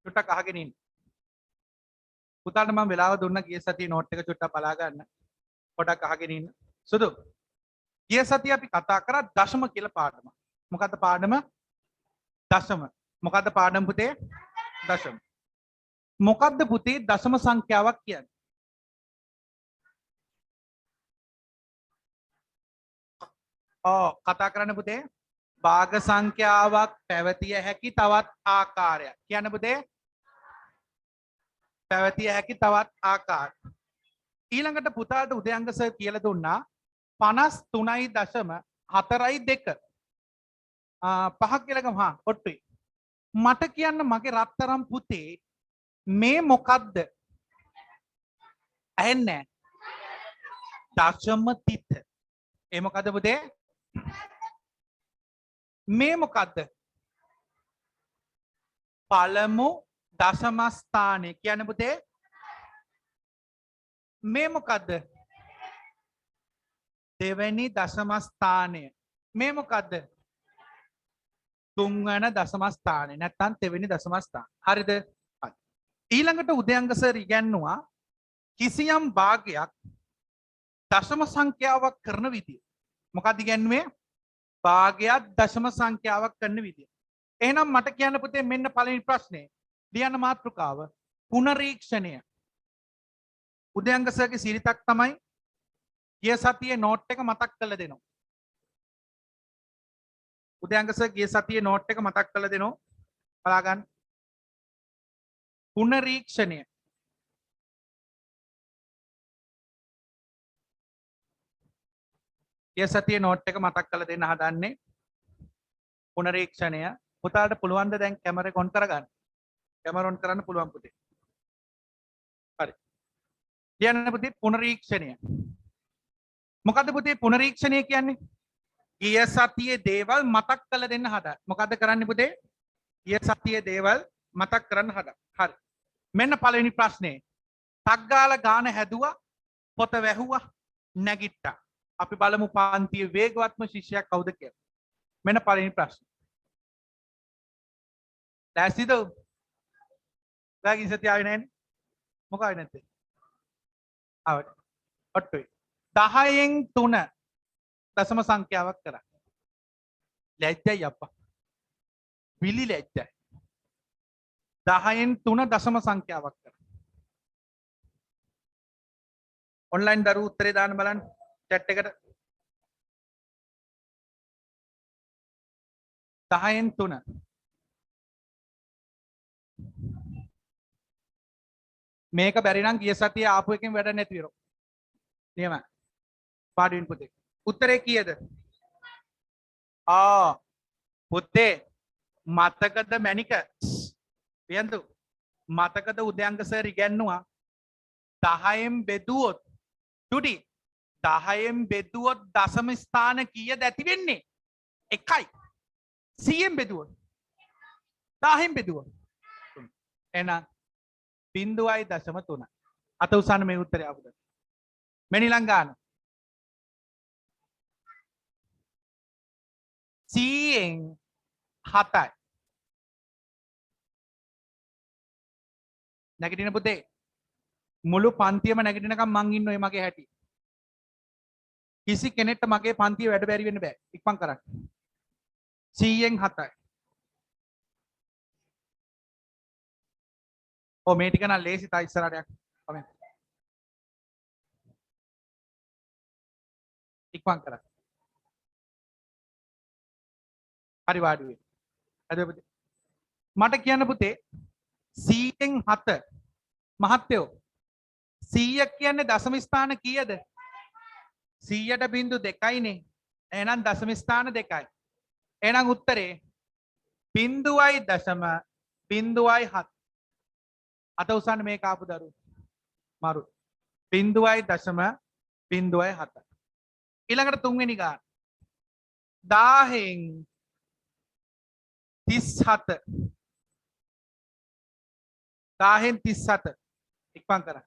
චුට්ටක් අහගෙන ඉන්න. පුතාට මම වෙලාව දුන්න ගිය සතියේ නෝට් එක චුට්ටක් බලා ගන්න. පොඩක් අහගෙන ඉන්න. සුදු. ගිය සතියේ අපි කතා කරා දශම කියලා පාඩම. මොකද්ද පාඩම? දශම. මොකද්ද පාඩම පුතේ? දශම. මොකද්ද පුතේ දශම සංඛ්‍යාවක් කියන්නේ? කතා කරන්න පුතේ. භාග සංඛ්‍යාවක් පැවතිය හැකි තවත් ආකාරයක්. කියන්න පුතේ. පැවතිය හැකි තවත් ආකාර. ඊළඟට පුතාට උදයංග සර් කියලා දුන්නා 53.42 පහක් කියලා ගමු. ඔට්ටුයි. මට කියන්න මගේ රත්තරම් පුතේ මේ මොකද්ද? ඇහෙන්නේ නැහැ. දශම තිත. ඒ මොකද්ද පුතේ? මේ මොකද්ද? පළමු දශම ස්ථානය. කියන්න පුතේ. මේ මොකද්ද? දෙවැනි දශම ස්ථානය. මේ මොකද්ද? තුන්වන දශම ස්ථානය. නැත්නම් තෙවෙනි දශම ස්ථානය. හරිද? හරි. ඊළඟට උදයංග සර් ඉගැන්නුවා කිසියම් භාගයක් දශම සංඛ්‍යාවක් කරන විදිය. මොකක්ද ඉගැන්නුවේ? භාගයක් දශම සංඛ්‍යාවක් කරන විදිය. එහෙනම් මට කියන්න පුතේ මෙන්න පළවෙනි ප්‍රශ්නේ. ලියන්න මාතෘකාව පුනරීක්ෂණය. උදයංග සර්ගේ සිරිතක් තමයි ගිය සතියේ නෝට් එක මතක් කරලා දෙනවා. උදයංග සර් ගිය සතියේ නෝට් එක මතක් කරලා දෙනවා. බලා ගන්න. පුනරීක්ෂණය. ගිය සතියේ නෝට් එක මතක් කරලා දෙන්න හදන්නේ. පුනරීක්ෂණය. පුතාට පුළුවන් ද දැන් කැමරා එක ඔන් කරගන්න? කැමරා ඔන් කරන්න පුළුවන් පුතේ. හරි. ලියන්න පුතේ පුනරීක්ෂණය. මොකද්ද පුතේ පුනරීක්ෂණය කියන්නේ? ගිය සතියේ දේවල් මතක් කරලා දෙන්න හදා. මොකද්ද කරන්නේ පුතේ? ගිය සතියේ දේවල් මතක් කරන්න හදා. හරි. මෙන්න පළවෙනි ප්‍රශ්නේ. තග්ගාල ගාන හැදුවා, පොත වැහුවා, නැගිට්ටා. අපි බලමු පන්තියේ වේගවත්ම ශිෂ්‍යයා කවුද කියලා. මෙන්න පළවෙනි ප්‍රශ්නේ. දැසිද? ගාගි සතිය ආවේ නැන්නේ. මොකද ආවේ නැත්තේ? ආවට. ඔට්ටුයි. 10න් 3 දශම සංඛ්‍යාවක් කරා. ලැජ්ජයි අප්පා. විලි ලැජ්ජයි. 10න් 3 දශම සංඛ්‍යාවක් කරා. ඔන්ලයින් දරුවෝ උත්තරේ දාන්න බලන්න chat එකට. 10න් 3 මේක බැරි නම් ගිය සතියේ ආපු එකෙන් වැඩ නැති වෙරෝ. නියමයි. පාඩුවෙන් පුතේ. උත්තරේ කීයද? පුතේ මතකද මැනික? පියන්තු මතකද උදයංග සර් ඉගැන්නුවා 10න් බෙදුවොත් ටුටි 10න් බෙදුවොත් දශම ස්ථාන කීයද ඇති වෙන්නේ? 1යි. 100න් බෙදුවොත් 10න් බෙදුවොත් එහෙනම් 0.3 අත උසන්න මේ උත්තරය ආපුද? මෙනිලං ගන්න. 100න් 7යි. නැගිටින පුතේ මුළු පන්තියම නැගිටිනකම් මං ඉන්නෝයි මගේ හැටි. කිසි කෙනෙක්ට මගේ පන්තිය වැඩ බැරි වෙන්න බෑ. ඉක්මන් කරන්න. 100න් 7යි. මේ ටික නම් ලේසි තා ඉස්සරහට යක්. කොහොමද? ඉක්මන් කරන්න. හරි වාඩි වෙන්න. හරි පුතේ. මට කියන්න පුතේ 100න් 7 මහත්තයෝ 100 කියන්නේ දශම ස්ථාන කීයද? 100ට බිංදු 2යිනේ. එහෙනම් දශම ස්ථාන 2යි. එහෙනම් උත්තරේ 0.7 අත උසන්න මේක ආපු දරුවෝ. මාරු. 0.07. ඊළඟට තුන්වෙනි ගාන. 10න් 37. 10න් 37. ඉක්මන් කරා.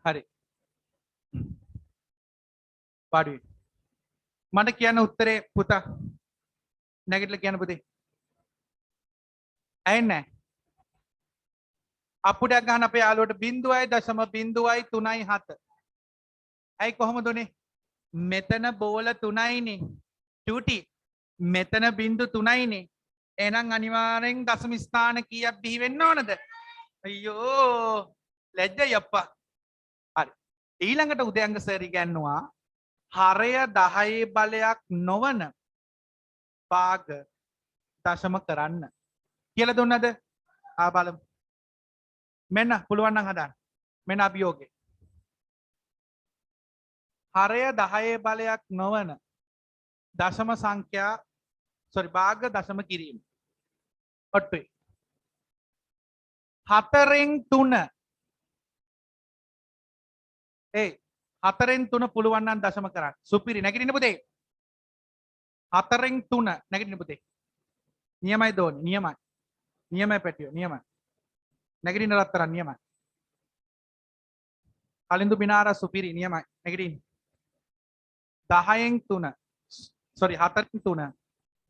හරි. පාඩුවේ. මට කියන්න උත්තරේ පුතා. නැගිටලා කියන්න පුතේ. ඇහෙන්නේ නැහැ. අප්පුඩයක් ගන්න අපේ යාළුවට 0.0.37. ඇයි කොහොමද උනේ? මෙතන බෝල 3යිනේ. චූටි. මෙතන බිංදු 3යිනේ. එහෙනම් අනිවාර්යෙන් දශම ස්ථාන කීයක් බිහි වෙන්න ඕනද? අයියෝ ලැජ්ජයි අප්පා. හරි. ඊළඟට උදයන්ග සර් ඉගැන්නුවා හරය 10 බලයක් නොවන භාග දශම කරන්න කියලා දුන්නද? බලමු. මෙන්න පුළුවන් නම් හදාන්න. මෙන්න අභියෝගේ. හරය 10 බලයක් නොවන දශම සංඛ්‍යා භාග දශම කිරීම. ඔට්ටුයි. 4න් 3 4න් 3 පුළුවන් නම් දශම කරන්න. සුපිරි නැගිටින්න පුතේ. 4න් 3 නැගිටින්න පුතේ. නියමයි දෝනි නියමයි. නියමයි පැටියෝ නියමයි. නැගිටින්න රත්තරන් නියමයි. කලින්දු බිනාර සුපිරි නියමයි. නැගිටින්න. 10න් 3 4න් 3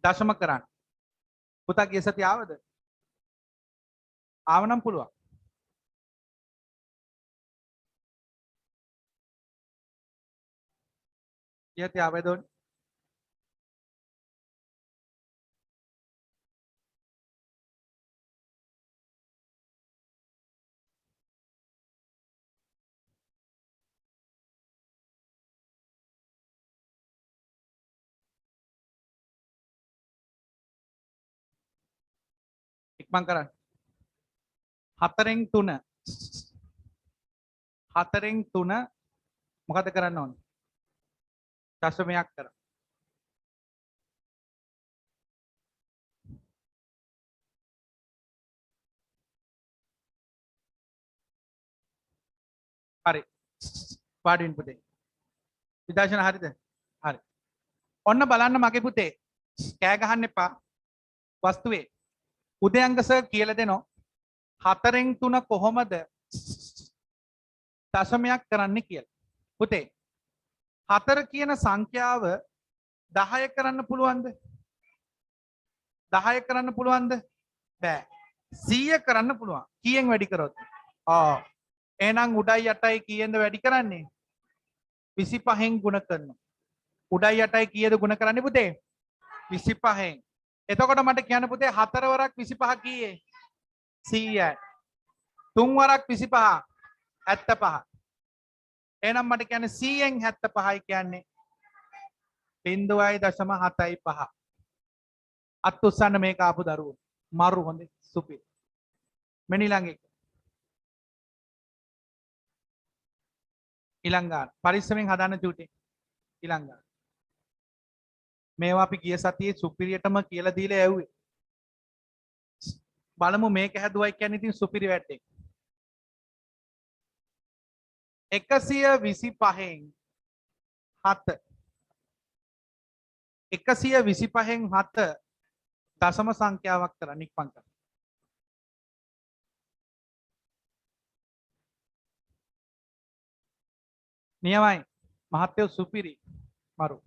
දශම කරන්න. පුතා ගිය සතිය ආවද? ආව නම් පුළුවන්. ගිය සතිය ආවද දෝනි? ඉක්මන් කරන්න. 4න් 3 4න් 3 මොකද කරන්න ඕනේ? දශමයක් කරන්න. හරි. පාඩුවෙන් පුතේ. විදර්ශන හරිද? හරි. ඔන්න බලන්න මගේ පුතේ. කෑ ගහන්න එපා. වස්තුවේ උදයන්ග සර් කියලා දෙනවා 4න් 3 කොහොමද දශමයක් කරන්න කියලා. පුතේ 4 කියන සංඛ්‍යාව 10 කරන්න පුළුවන්ද? 10 කරන්න පුළුවන්ද? බෑ. 100 කරන්න පුළුවන්. කීයෙන් වැඩි කරොත්? එහෙනම් උඩයි යටයි කීයෙන්ද වැඩි කරන්නේ? 25න් ගුණ කරනවා. උඩයි යටයි කීයද ගුණ කරන්නේ පුතේ? 25න්. එතකොට මට කියන්න පුතේ 4 වරක් 25 කීයේ? 100යි. 3 වරක් 25 75. එහෙනම් මට කියන්නේ 100න් 75යි කියන්නේ 0.75. අත් උස්සන්න මේක ආපු දරුවෝ. මරු හොඳේ සුපිරි. මෙන්න ඊළඟ එක. ඊළඟ පරිස්සමෙන් හදාන්න චූටි. ඊළඟ මේවා අපි ගිය සතියේ සුපිරියටම කියලා දීලා ඇව්වේ. බලමු මේක හැදුවයි කියන්නේ ඉතින් සුපිරි වැඩේ. 125න් 7 125න් 7 දශම සංඛ්‍යාවක් කරන්න ඉක්මන් කරන්න. නියමයි මහත්තයෝ සුපිරි මරු.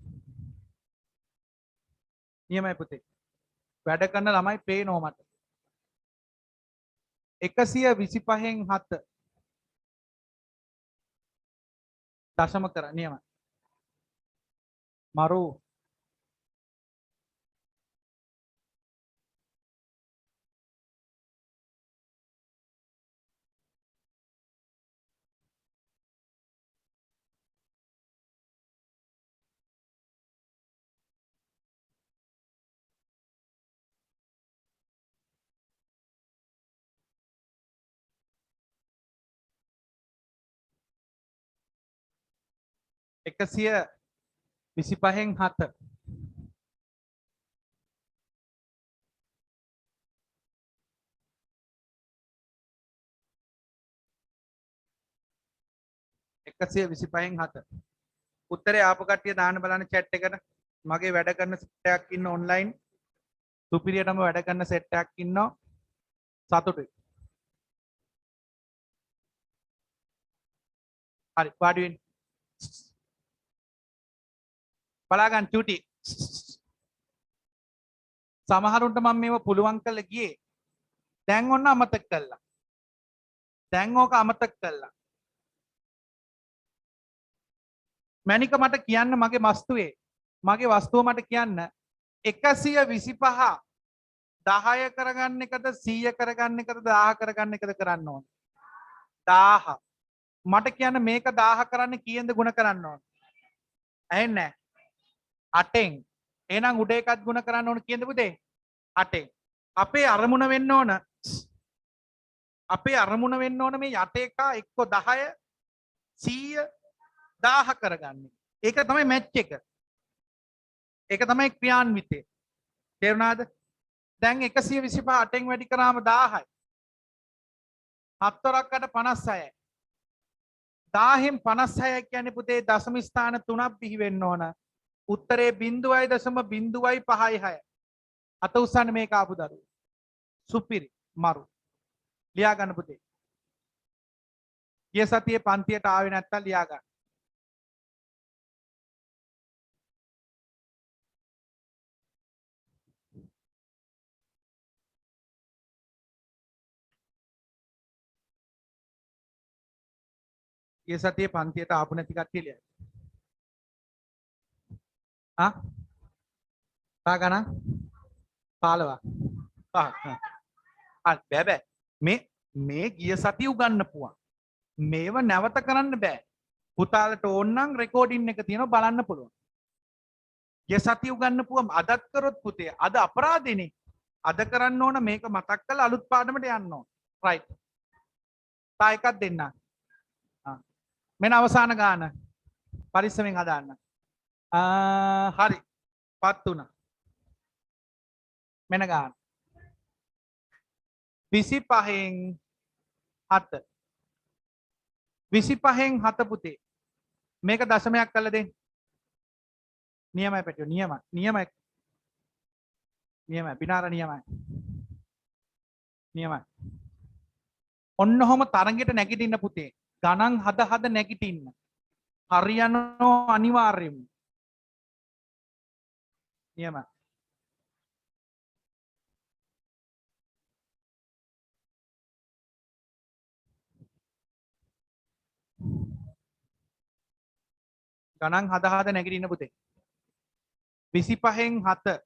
නියමයි පුතේ. වැඩ කරන ළමයි පේනවා මට. 125න් 7 දශම කරන්න නියමයි. මරු. එකසිය 25න් 7 125න් 7 උත්තරේ ආපු කට්ටිය දාන්න බලන්න chat එකට. මගේ වැඩ කරන සෙට් එකක් ඉන්න ඔන්ලයින් සුපිරියටම වැඩ කරන සෙට් එකක් ඉන්නවා. සතුටුයි. හරි වාඩි වෙන්න. බලා ගන්න චූටි. සමහරුන්ට මම මේව පුළුවන් කරලා ගියේ. දැන් ඔන්න අමතක කළා. දැන් ඕක අමතක කළා. මැනික මට කියන්න මගේ වස්තුව මට කියන්න 125 10 කරගන්න එකද 100 කරගන්න එකද 1000 කරගන්න එකද කරන්න ඕන 1000 මට කියන්න මේක 1000 කරන්න කීයෙන්ද ගුණ කරන්න ඕන ඇහෙන්නේ නැහැ 8න් එහෙනම් උඩ එකත් ගුණ කරන්න ඕන කීයෙන්ද පුතේ 8න් අපේ අරමුණ වෙන්න ඕන මේ යට එක එක්ක 10 100 1000 කරගන්න ඒක තමයි මැච් එක ඒක තමයි ක්‍රියාන්විතය තේරුණාද දැන් 125 8න් වැඩි කරාම 1000යි 7 වරක්කට 56යි 1000න් 56 කියන්නේ පුතේ දශම ස්ථාන 3ක් බිහි වෙන්න ඕන උත්තරේ 0.056 අත උස්සන්න මේක ආපු දරුවෝ සුපිරි මරු ලියා ගන්න පුතේ ගිය සතියේ පන්තියට ආවේ නැත්තම් ලියා ගන්න ගිය සතියේ පන්තියට ආපු නැති කට්ටිය ලියන්න. ආ? පහ ගණන් 15. පහ. බෑ. මේ ගිය සතිය උගන්නපුවා. මේව නැවත කරන්න බෑ. පුතාලට ඕන නම් රෙකෝඩින් එක තියෙනවා බලන්න පුළුවන්. ගිය සතිය උගන්නපුවා අදත් කරොත් පුතේ අද අපරාධෙනේ. අද කරන්න ඕන මේක මතක් කරලා අලුත් පාඩමට යන්න ඕන. රයිට්. තා එකක් දෙන්න. මෙන්න අවසාන ගාන පරිස්සමෙන් හදාන්න හරි පත් වුණා මෙන්න ගාන 25න් 7 25න් 7 පුතේ මේක දශමයක් කරලා දෙන්න නියමයි පැටියෝ නියමයි බිනාර නියමයි ඔන්න ඔහම තරඟෙට නැගිටින්න පුතේ ගණන් හද නැගිටින්න හරියනෝ අනිවාර්යෙන්ම නියම ගණන් හද නැගිටින්න පුතේ 25න් 7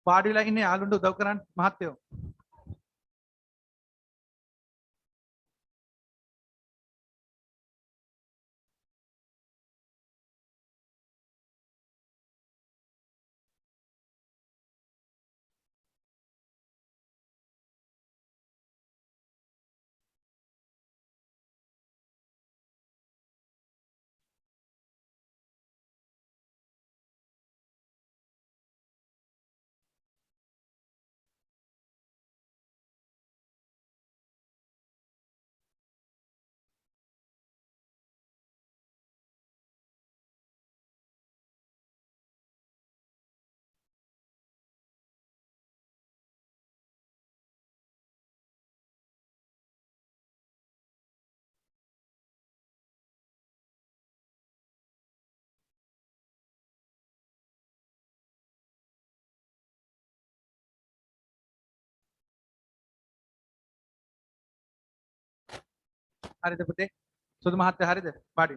පාඩි වෙලා ඉන්නේ යාළුවන්ට උදව් කරන්න මහත්තයෝ හරිද පුතේ සුදු මහත්තයා හරිද පාඩි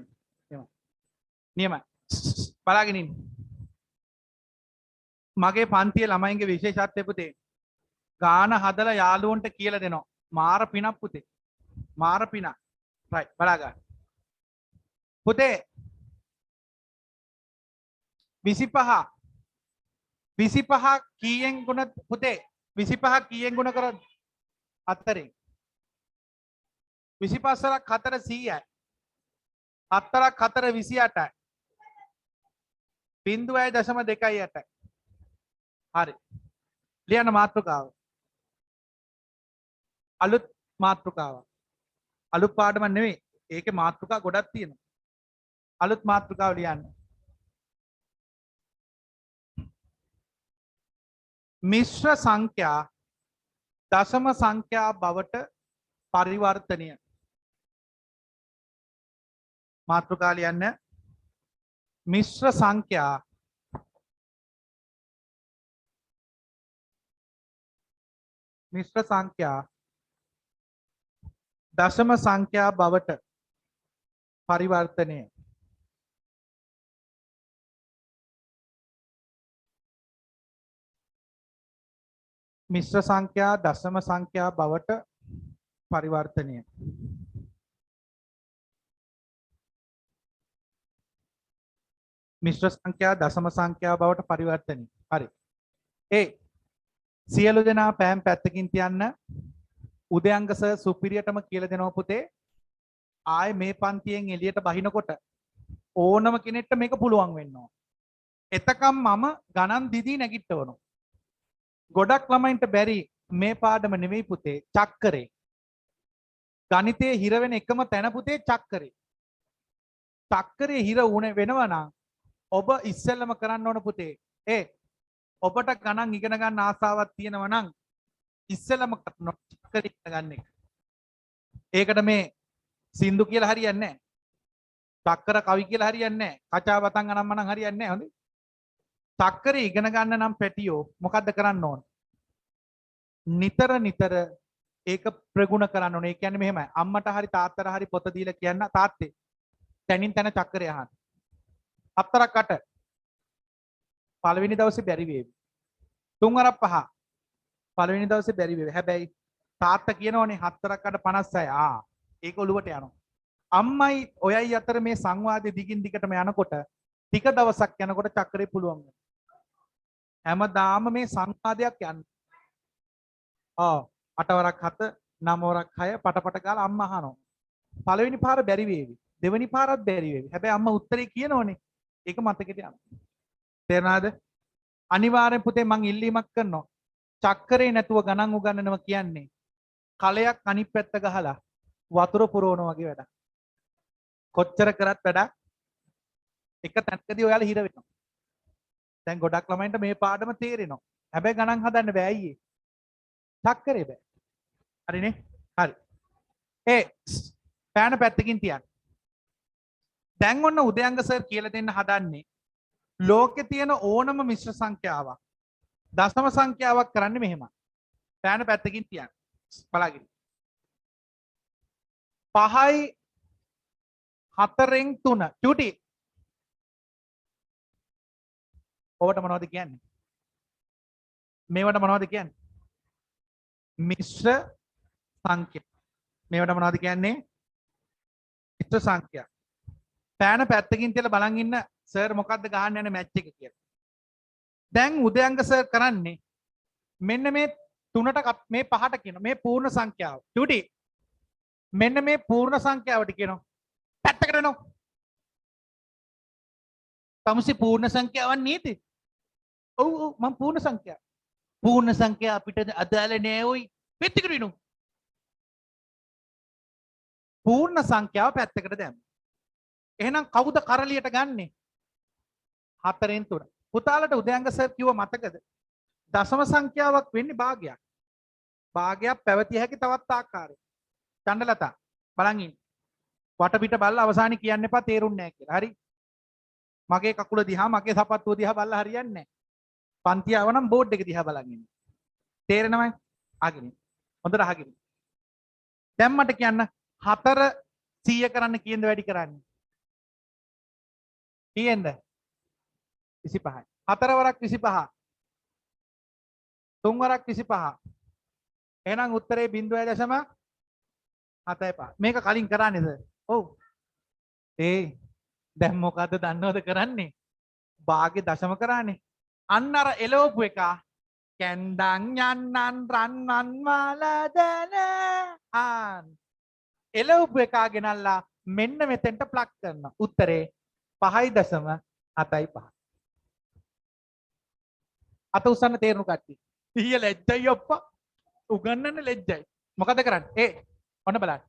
නියමයි බලාගෙන ඉන්න මගේ පන්තියේ ළමයින්ගේ විශේෂත්වය පුතේ ගාන හදලා යාළුවන්ට කියලා දෙනවා මාර පිනක් පුතේ මාර පිනක් රයිට් බලා ගන්න පුතේ 25 කීයෙන් ගුණ පුතේ 25 කීයෙන් ගුණ කරොත් 4ෙන් 25ක් 4 100යි 4ක් 4 28යි 0.28යි හරි ලියන්න මාතෘකාව අලුත් මාතෘකාව අලුත් පාඩම නෙවෙයි ඒකේ මාතෘකා ගොඩක් තියෙනවා අලුත් මාතෘකාව ලියන්න මිශ්‍ර සංඛ්‍යා දශම සංඛ්‍යා බවට පරිවර්තනය. මාතෘකා ලියන්න. මිශ්‍ර සංඛ්‍යා දශම සංඛ්‍යා බවට පරිවර්තනය. මිශ්‍ර සංඛ්‍යා දශම සංඛ්‍යා බවට පරිවර්තනය. මිශ්‍ර සංඛ්‍යා දශම සංඛ්‍යා බවට පරිවර්තනය. හරි. ඒ සියලු දෙනා පෑම් පැත්තකින් තියන්න. උදයංග සර් සුපිරියටම කියලා දෙනවා පුතේ. ආයේ මේ පන්තියෙන් එළියට බහිනකොට ඕනම කෙනෙක්ට මේක පුළුවන් වෙනවා. එතකම් මම ගණන් දිදී නැගිටවනවා. ගොඩක් ළමයින්ට බැරි මේ පාඩම නෙවෙයි පුතේ චක්කරේ. ගණිතයේ හිර වෙන එකම තැන පුතේ චක්කරේ. චක්කරේ හිර වුණ වෙනවා නම් ඔබ ඉස්සෙල්ලම කරන්න ඕන පුතේ ඔබට ගණන් ඉගෙන ගන්න ආසාවක් තියෙනවා නම් ඉස්සෙල්ලම චක්කරේ ඉගෙන ගන්න එක. ඒකට මේ සින්දු කියලා හරියන්නේ නැහැ. චක්කර කවි කියලා හරියන්නේ නැහැ. කචා වතන් අනම්මනම් හරියන්නේ නැහැ. හොඳේ. චක්කරේ ඉගෙන ගන්න නම් පැටියෝ මොකද්ද කරන්න ඕන? නිතර නිතර ඒක ප්‍රගුණ කරන්න ඕනේ. ඒ කියන්නේ මෙහෙමයි. අම්මට හරි තාත්තට හරි පොත දීලා කියන්න තාත්තේ තනින් තන චක්කරේ අහන්න. හතරක් අට පළවෙනි දවසේ බැරි වේවි. තුන්වරක් පහ පළවෙනි දවසේ බැරි වේවි. හැබැයි තාත්තා කියනෝනේ හතරක් අට 56. ඒක ඔලුවට යනවා. අම්මයි ඔයයි අතර මේ සංවාදයේ දිගින් දිගටම යනකොට ටික දවසක් යනකොට චක්කරේ පුළුවන් වෙනවා. හැමදාම මේ සංවාදයක් යන්නේ. අටවරක් 7 9වරක් 6 පටපට ගාලා අම්මා අහනවා. පළවෙනි පාර බැරි වේවි. දෙවෙනි පාරත් බැරි වේවි. හැබැයි අම්මා උත්තරේ කියනෝනේ. ඒක මතකෙට යනවා. තේරුණාද? අනිවාර්යෙන් පුතේ මං ඉල්ලීමක් කරනවා. චක්කරේ නැතුව ගණන් උගන්වනවා කියන්නේ කලයක් අනිත් පැත්ත ගහලා වතුර පුරවනවා වගේ වැඩක්. කොච්චර කරත් වැඩක් එක තැනකදී ඔයාලා හිර වෙනවා. දැන් ගොඩක් ළමයින්ට මේ පාඩම තේරෙනවා. හැබැයි ගණන් හදන්න බෑ අයියේ. චක්කරේ බෑ. හරිනේ? හරි. පෑන පැත්තකින් තියන්න. දැන් ඔන්න උදයංග සර් කියලා දෙන්න හදන්නේ ලෝකේ තියෙන ඕනම මිශ්‍ර සංඛ්‍යාවක් දශම සංඛ්‍යාවක් කරන්නේ මෙහෙමයි. පෑන පැත්තකින් තියන්න. බලන්න. 5යි 4න් 3 චුටි. ඔබට මොනවද කියන්නේ? මේවට මොනවද කියන්නේ? මිශ්‍ර සංඛ්‍යා. මේවට මොනවද කියන්නේ? මිශ්‍ර සංඛ්‍යා. පෑන පැත්තකින් තියලා බලන් ඉන්න සර් මොකද්ද ගහන්න යන මැච් එක කියලා. දැන් උදයංග සර් කරන්නේ මෙන්න මේ 3ට මේ 5ට කියන මේ පූර්ණ සංඛ්‍යාව. චුටි. මෙන්න මේ පූර්ණ සංඛ්‍යාවට කියනවා පැත්තකට වෙනවා. තමසි පූර්ණ සංඛ්‍යාවක් නේද? ඔව් මම පූර්ණ සංඛ්‍යාව. පූර්ණ සංඛ්‍යා අපිට අදාළ නෑ ඔයි. පැත්තකට වෙනවා. පූර්ණ සංඛ්‍යාව පැත්තකට දැම්මා. එහෙනම් කවුද කරලියට ගන්නෙ? 4න් 3. පුතාලට උදයංග සර් කිව්ව මතකද? දශම සංඛ්‍යාවක් වෙන්නේ භාගයක්. භාගයක් පැවතිය හැකි තවත් ආකාරයක. චණ්ඩලතා බලන් ඉන්න. වටපිට බලලා අවසානයේ කියන්න එපා තේරුන්නේ නැහැ කියලා. හරි? මගේ කකුල දිහා මගේ සපත්තුව දිහා බලලා හරියන්නේ නැහැ. පන්ති ආවනම් බෝඩ් එක දිහා බලන් ඉන්න. තේරෙනවද? අහගෙන. හොඳට අහගෙන. දැන් මට කියන්න 4 100 කරන්න කීයද වැඩි කරන්නේ? කීයෙන්ද? 25යි. 4 වරක් 25. 3 වරක් 25. එහෙනම් උත්තරේ 0.75. මේක කලින් කරන්නේද? ඔව්. දැන් මොකද්ද දන්නවද කරන්නේ? භාගේ දශම කරානේ. අන්න අර එලවපු එක කැන්ඩන් යන්නන් රන්නන් වලදන එලවපු එකා ගෙනල්ලා මෙන්න මෙතෙන්ට ප්ලග් කරනවා. උත්තරේ 5.75. අත උස්සන්න තේරුණු කට්ටිය. ඊය ලැජ්ජයි අප්පා. උගන්නන්න ලැජ්ජයි. මොකද කරන්නේ? ඔන්න බලන්න.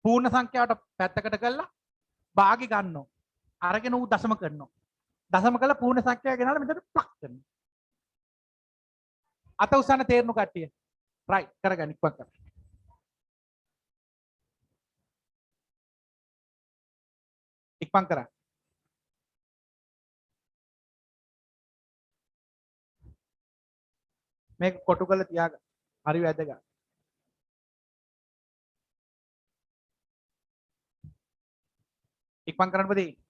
පූර්ණ සංඛ්‍යාවට පැත්තකට කරලා භාගි ගන්නවා. අරගෙන ඌ දශම කරනවා. දශම කළා පූර්ණ සංඛ්‍යාව ගෙනල්ලා මෙතන ප්ලග් කරනවා. අත උසන්න තේරුණු කට්ටිය. රයිට් කරගන්න ඉක්මන් කරන්න. ඉක්මන් කරන්න. මේක කොටු කරලා තියාගන්න. හරි වැදගත්. ඉක්මන් කරන්න පුතේ.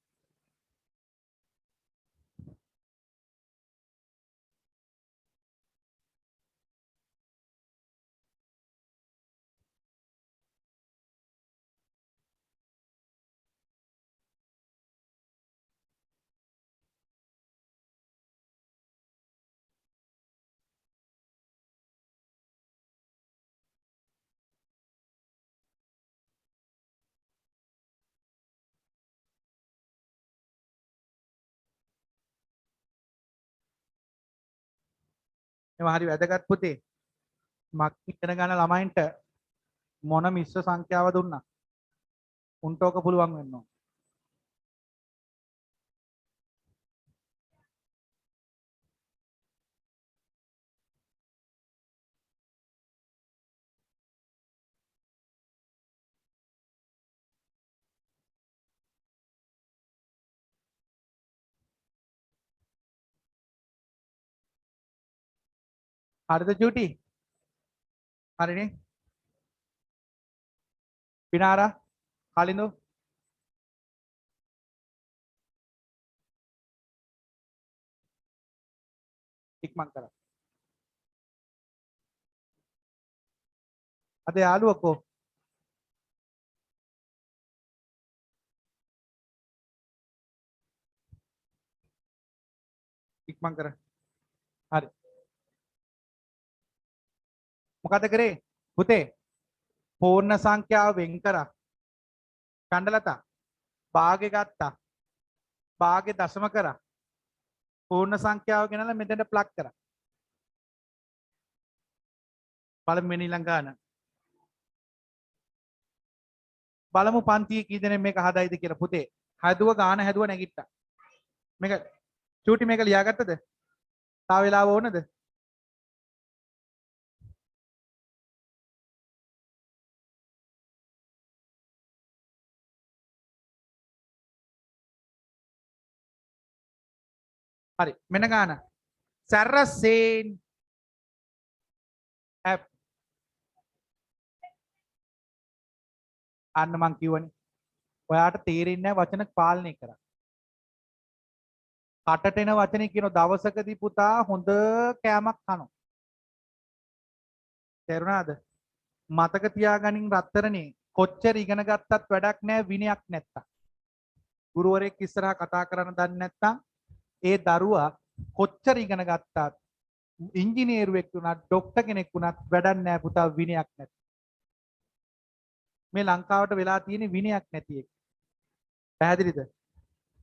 මේවා හරි වැදගත් පුතේ. මක් ඉගෙන ගන්න ළමයින්ට මොන මිශ්‍ර සංඛ්‍යාව දුන්නා උන්ට ඕක පුළුවන් වෙන්න ඕන. හරිද චූටි? හරිනේ. පිනාරා කලින්දු ඉක්මන් කරා. අද යාළුවකෝ ඉක්මන් කරා. හරි. මොකද කරේ? පුතේ පූර්ණ සංඛ්‍යාව වෙන් කරා. කණ්ඩලතා භාගේ ගත්තා. භාගේ දශම කරා. පූර්ණ සංඛ්‍යාව ගෙනල්ලා මෙතෙන්ට ප්ලග් කරා. පළවෙනි ඊළඟ ගාන. බලමු පන්තියේ කී දෙනෙක් මේක හදයිද කියලා පුතේ. හදුව ගාන හැදුව නැගිට්ටා. මේක චූටි මේක ලියාගත්තද? තා වෙලාව ඕනද? හරි මෙන්න ගාන. සැරසෙන් ඇප් අන්න මං කිව්වනේ. ඔයාට තේරෙන්නේ නැහැ වචන පාලනය කරන්න. කටට එන වචනේ කියන දවසකදී පුතා හොඳ කෑමක් කනවා. තේරුණාද? මතක තියාගනින් රත්තරනේ කොච්චර ඉගෙන ගත්තත් වැඩක් නැහැ විනයක් නැත්තම්. ගුරුවරයෙක් ඉස්සරහා කතා කරන්න දන්නේ නැත්නම් ඒ දරුවා කොච්චර ඉගෙන ගත්තත් ඉංජිනේරුවෙක් වුණත් ඩොක්ටර් කෙනෙක් වුණත් වැඩක් නැහැ පුතා විනයක් නැත්නම්. මේ ලංකාවට වෙලා තියෙන විනයක් නැති එක. පැහැදිලිද?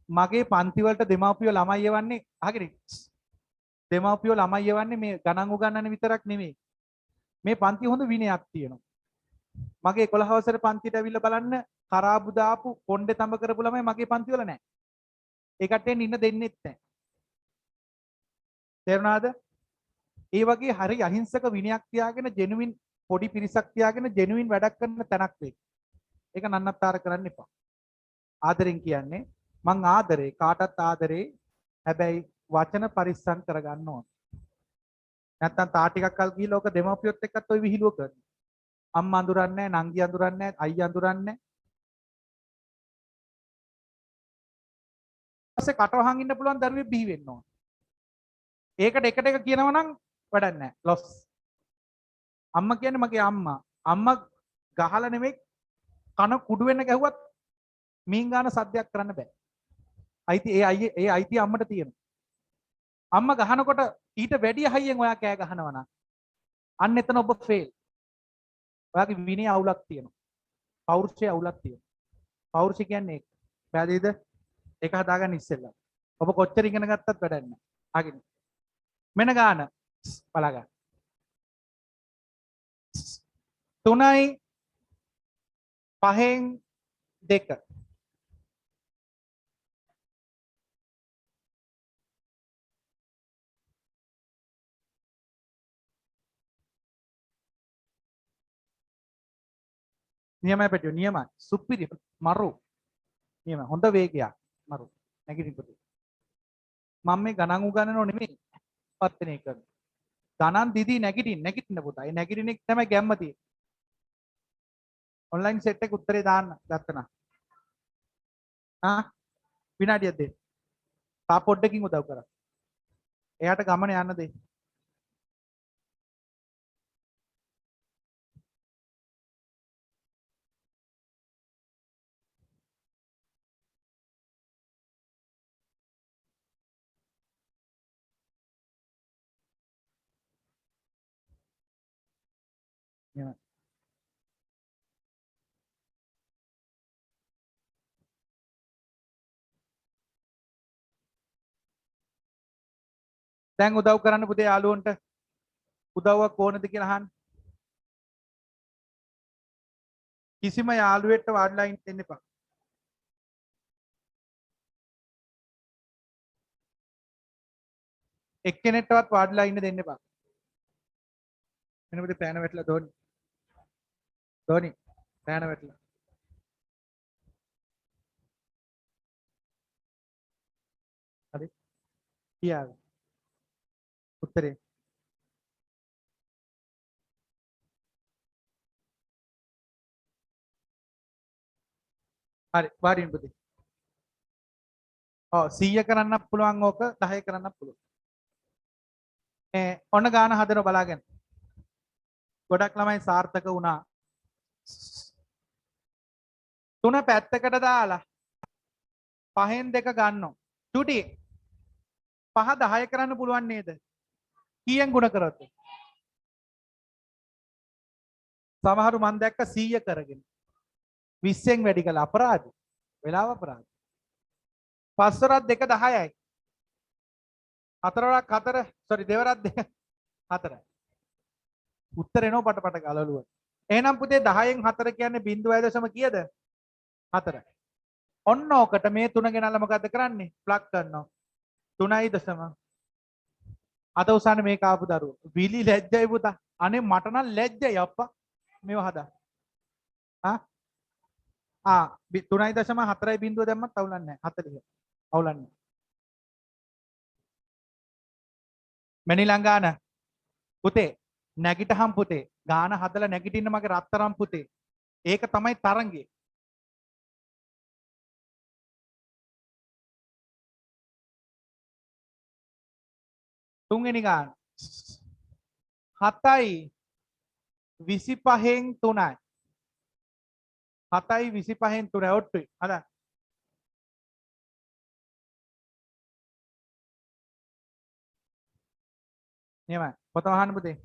මගේ පන්ති වලට දෙමාපියෝ ළමයි යවන්නේ අහගෙන දෙමාපියෝ ළමයි යවන්නේ මේ ගණන් උගන්නන විතරක් නෙමෙයි. මේ පන්ති හොඳ විනයක් තියෙනවා. මගේ 11 වසර පන්තියට ඇවිල්ලා බලන්න කරාබු දාපු කොණ්ඩේ තඹ කරපු ළමයි මගේ පන්ති වල නැහැ. ඒ කට්ටියන් ඉන්න දෙන්නෙත් නැහැ. තේරුණාද? ඒ වගේ හරි අහිංසක විනයක් තියාගෙන ජෙනුවින් පොඩි පිරිසක් තියාගෙන ජෙනුවින් වැඩක් කරන තැනක් වෙයි. ඒක නන්නත්තර කරන්න එපා. ආදරෙන් කියන්නේ මං ආදරේ කාටත් ආදරේ හැබැයි වචන පරිස්සම් කරගන්න ඕන. නැත්තම් තා ටිකක් කල් ගිහිල්ලා ඔක දෙමව්පියොත් එක්කත් ඔය විහිළුව කරනවා. අම්මා අඳුරන්නේ නැහැ, නංගි අඳුරන්නේ නැහැ, අයියා අඳුරන්නේ නැහැ. ඊපස්සේ කටවහන් ඉන්න පුළුවන් දරුවෙක් බිහි වෙන්න ඕන. ඒකට එකට එක කියනවා නම් වැඩක් නැහැ. ලොස්. අම්මා කියන්නේ මගේ අම්මා. අම්මා ගහලා නෙමෙයි කන කුඩු වෙන්න ගැහුවත් මීන් ගාන සද්දයක් කරන්න බෑ. ඒ අයිතිය අම්මට තියෙනවා. අම්මා ගහනකොට ඊට වැඩිය හයියෙන් ඔයා කෑ ගහනවා නම් අන්න එතන ඔබ ෆේල්. ඔයාගේ විනය අවුලක් තියෙනවා. පෞරුෂය අවුලක් තියෙනවා. පෞරුෂය කියන්නේ ඒක. පැහැදිලිද? ඒක හදාගන්න ඉස්සෙල්ලා. ඔබ කොච්චර ඉගෙන ගත්තත් වැඩක් නැහැ. අගින්. මෙන්න ගාන බලාගන්න. 3යි 5න් 2. නියමයි පැටියෝ නියමයි. සුපිරි මරු. නියමයි. හොඳ වේගයක්. මරු. නැගිටින්න පුතේ. මම මේ ගණන් උගන්නනෝ නෙමෙයි. පත්තනේ කරන්නේ. ගණන් දිදී නැගිටින්න පුතා. ඒ නැගිටින එක තමයි ගැම්ම තියෙන්නේ. ඔන්ලයින් සෙට් එක උත්තරේ දාන්න ගත්තනා. ආ විනාඩියක් දෙන්න. තා පොඩ්ඩකින් උදව් කරා. එයාට ගමන යන්න දෙන්න. නියමයි. දැන් උදව් කරන්න පුතේ යාළුවන්ට උදව්වක් ඕනද කියලා අහන්න. කිසිම යාළුවෙක්ට වාඩිලා ඉන්න දෙන්න එපා. එක්කෙනෙක්ටවත් වාඩිලා ඉන්න දෙන්න එපා. එන්න පුතේ පෑන වැටලා දෝනි. දෝනි පෑන වැටලා. හරි. කියාව. උත්තරේ. හරි වාඩි වෙන්න පුතේ. ඔව් 100 කරන්නත් පුළුවන් ඕක 10 කරන්නත් පුළුවන්. ඔන්න ගාන හදන බලාගෙන. ගොඩක් ළමයි සාර්ථක වුණා. 3 පැත්තකට දාලා 5න් 2 ගන්නවා. චුටි 5 10 කරන්න පුළුවන් නේද? කීයෙන් ගුණ කරොත්? සමහරු මන් දැක්ක 100 කරගෙන 20න් වැඩි කළා අපරාධ. වෙලාව අපරාධ. 5 වරක් 2 10යි. 4 වරක් 4 sorry 2 වරක් 2 4යි. උත්තර එනවා පටපට ගලලුව. එහෙනම් පුතේ 10න් 4 කියන්නේ 0.0 කීයද? 4යි. ඔන්න ඕකට මේ 3 ගෙනල්ලා මොකද්ද කරන්නේ? ප්ලග් කරනවා. 3.0 අත උසන්නේ මේක ආපු දරුවෝ. විලි ලැජ්ජයි පුතා. අනේ මට නම් ලැජ්ජයි අප්පා. මේව හදා. ආ 3.4යි බිඳුව දැම්මත් අවුලන්නේ නැහැ. 40. අවුලන්නේ. මැනිලං ගාන පුතේ නැගිටහම් පුතේ ගාන හදලා නැගිටින්න මගේ රත්තරම් පුතේ. ඒක තමයි තරංගේ. තුන්වෙනි ගාන 7යි 25න් 3යි 7යි 25න් 3යි ඔට්ටුයි හදා නියමයි පොත වහන්න පුතේ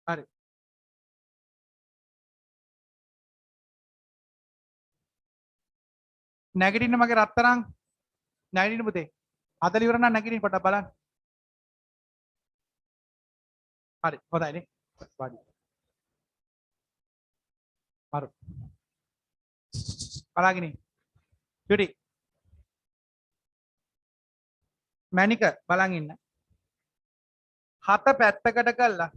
හරි නැගිටින්න මගේ රත්තරන් නැගිටින්න පුතේ හදලා ඉවර නම් නැගිටින්න පොඩ්ඩක් බලන්න හරි හොඳයි නේ වාඩි මරු බලාගෙන ඉන්න චුටි මැනික බලන් ඉන්න 7 පැත්තකට කළා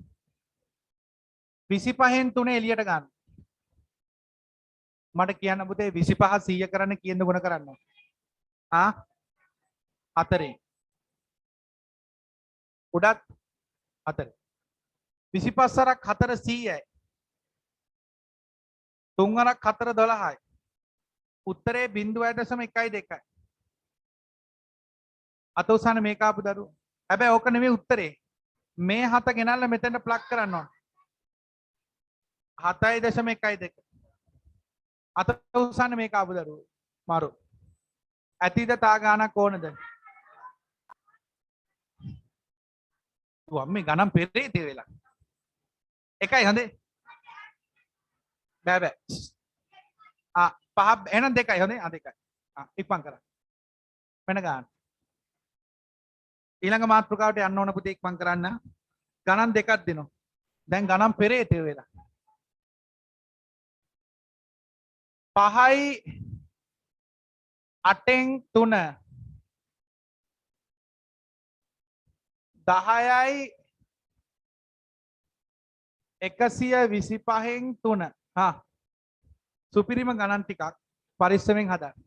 25න් 3 එළියට ගන්න මට කියන්න පුතේ 25 100 කරන්න කීයද ගුණ කරන්න ආ 4 උඩත් 4 25 වරක් 4 100යි 3 වරක් 4 12යි උත්තරේ 0.12යි අත උස්සන්න මේක ආපු දරුවෝ. හැබැයි ඕක නෙමෙයි උත්තරේ. මේ 7 ගෙනල්ලා මෙතෙන්ට ප්ලග් කරන්න ඕන. 7.12. අත උස්සන්න මේක ආපු දරුවෝ. මාරු. ඇතිද තා ගානක් ඕනද? අම්මේ ගණන් පෙරේ තේ වෙලා. එකයි හොඳේ. බෑ බෑ. පහ එහෙනම් දෙකයි හොඳේ. දෙකයි. ඉක්මන් කරා. වෙන ගන්න. ඊළඟ මාතෘකාවට යන්න ඕන පුතේ ඉක්මන් කරන්න. ගණන් දෙකක් දෙනවා. දැන් ගණන් පෙරේ තේ වෙලා. 5යි 8න් 3 10යි 125න් 3 සුපිරිම ගණන් ටිකක් පරිස්සමෙන් හදන්න.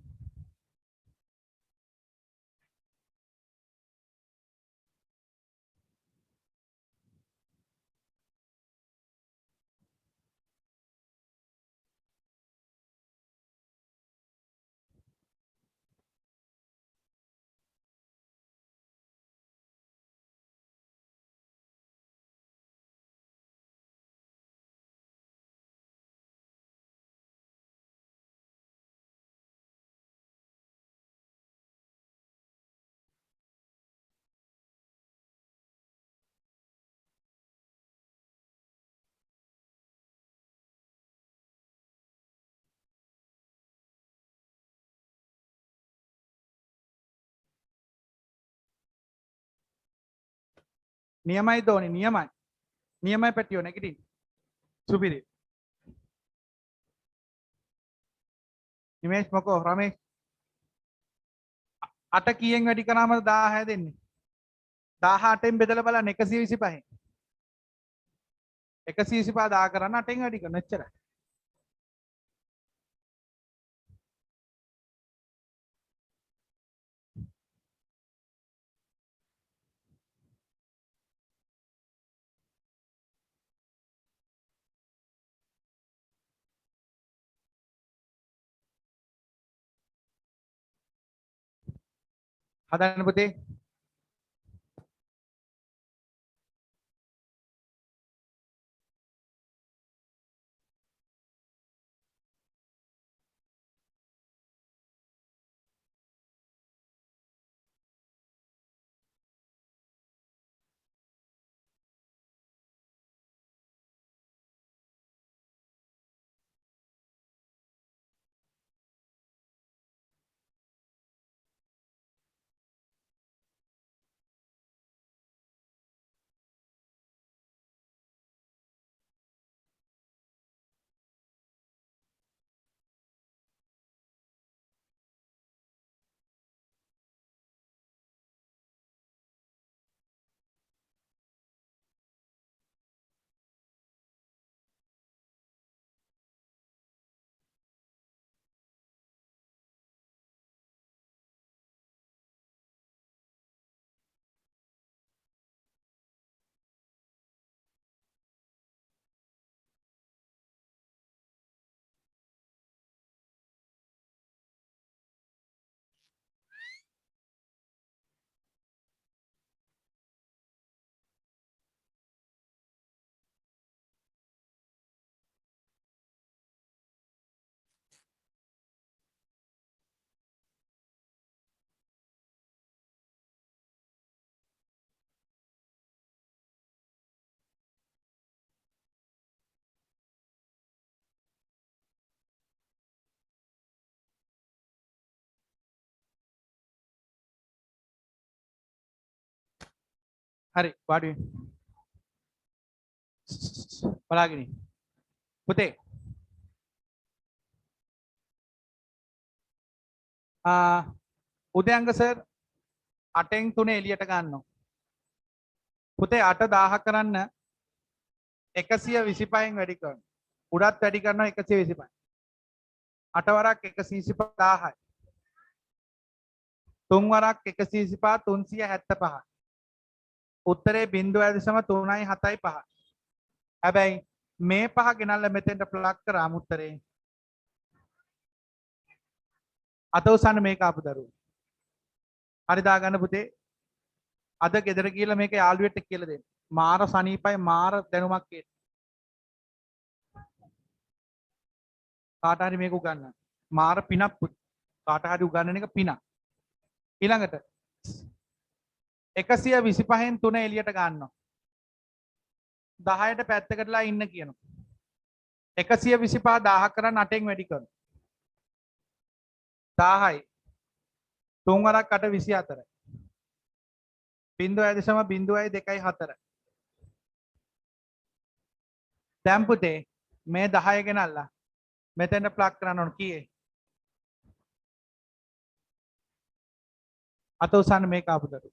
නියමයි දෝනි නියමයි. නියමයි පැටියෝ නැගිටින්. සුපිරි. නිමේෂ් මොකෝ රමේෂ් 8 කීයෙන් වැඩි කරාමද 1000 දෙන්නේ? 18න් බෙදලා බලන්න 125. 125 10 කරන්න 8න් වැඩි කරන එච්චරයි. හදන්න පුතේ. හරි වාඩි වෙන්න. බලාගෙන ඉන්න. පුතේ. උදයංග සර් 8න් 3 එළියට ගන්නවා. පුතේ 8 1000 කරන්න 125න් වැඩි කරනවා. උඩත් වැඩි කරනවා 125. 8 වරක් 125 1000යි. 3 වරක් 125 375. උත්තරේ 0.375. හැබැයි මේ පහ ගෙනල්ලා මෙතෙන්ට ප්ලග් කරාම උත්තරේ අත උස්සන්න මේක ආපු දරුවෝ. හරි දාගන්න පුතේ. අද ගෙදර ගිහලා මේක යාළුවෙට කියලා දෙන්න. මාර සනීපයි මාර දැනුමක් ඒ. කාට හරි මේක උගන්නන්න. මාර පිනක් කාට හරි උගන්නන එක පිනක්. ඊළඟට 125න් 3 එළියට ගන්නවා. 10ට පැත්තකටලා ඉන්න කියනවා. 125 1000 කරන් 8න් වැඩි කරනවා. 1000යි 3 වරක් 8 24යි. 0.02.4. දැන් පුතේ මේ 10 ගෙනල්ලා මෙතෙන්ට ප්ලග් කරන්න ඕන කීයේ? අත උසන්න මේක ආපුදට.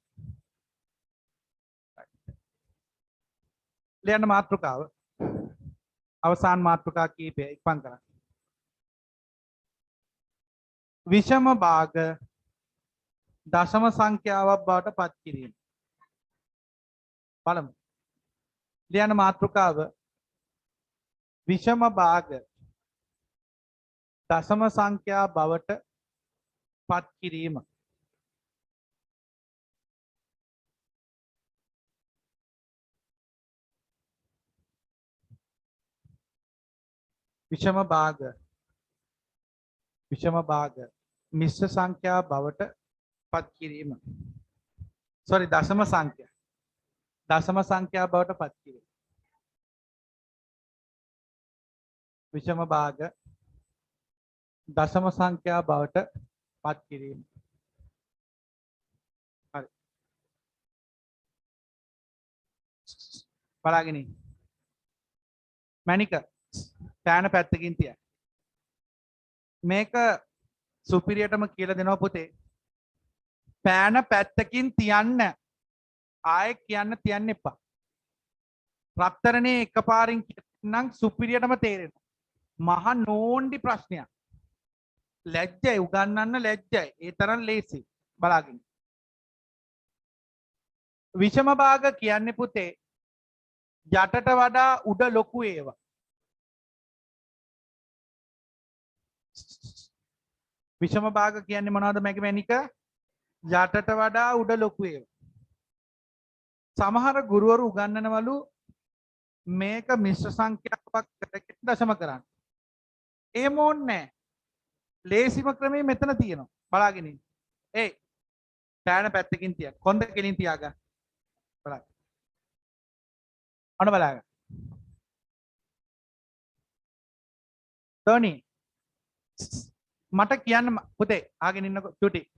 ලියන්න මාතෘකාව. අවසාන මාතෘකා කීපය ඉක්මන් කරන්න. විෂම භාග දශම සංඛ්‍යාවක් බවට පත් කිරීම. බලමු. ලියන්න මාතෘකාව විෂම භාග දශම සංඛ්‍යා බවට පත් කිරීම. විෂම භාග මිශ්‍ර සංඛ්‍යා බවට පත් කිරීම. sorry දශම සංඛ්‍යා බවට පත් කිරීම. විෂම භාග දශම සංඛ්‍යා බවට පත් කිරීම. හරි. බලාගෙන ඉන්න. මැනික පෑන පැත්තකින් තියන්න. මේක සුපිරියටම කියලා දෙනවා පුතේ. පෑන පැත්තකින් තියන්න. ආයෙ තියන්න එපා. රත්තරනේ එකපාරින් කියන්නම් සුපිරියටම තේරෙනවා. මහා නෝන්ඩි ප්‍රශ්නයක්. ලැජ්ජයි උගන්නන්න ලැජ්ජයි. ඒ තරම් ලේසි. බලාගෙන. විෂම භාග කියන්නේ පුතේ යටට වඩා උඩ ලොකු ඒවා. විෂම භාග කියන්නේ මොනවද මැනික? යටට වඩා උඩ ලොකු ඒවා. සමහර ගුරුවරු උගන්වනවලු මේක මිශ්‍ර සංඛ්‍යාවක් කරගෙන දශම කරන්න. එහෙම ඕනේ නැහැ. ලේසිම ක්‍රමය මෙතන තියෙනවා. බලාගෙන ඉන්න. ඒ පෑන පැත්තකින් තියන්න. කොන්ද කෙලින් තියාගන්න. බලන්න. අන්න බලන්න. තෝනි මට කියන්න පුතේ ආගෙන ඉන්නකො චුටි.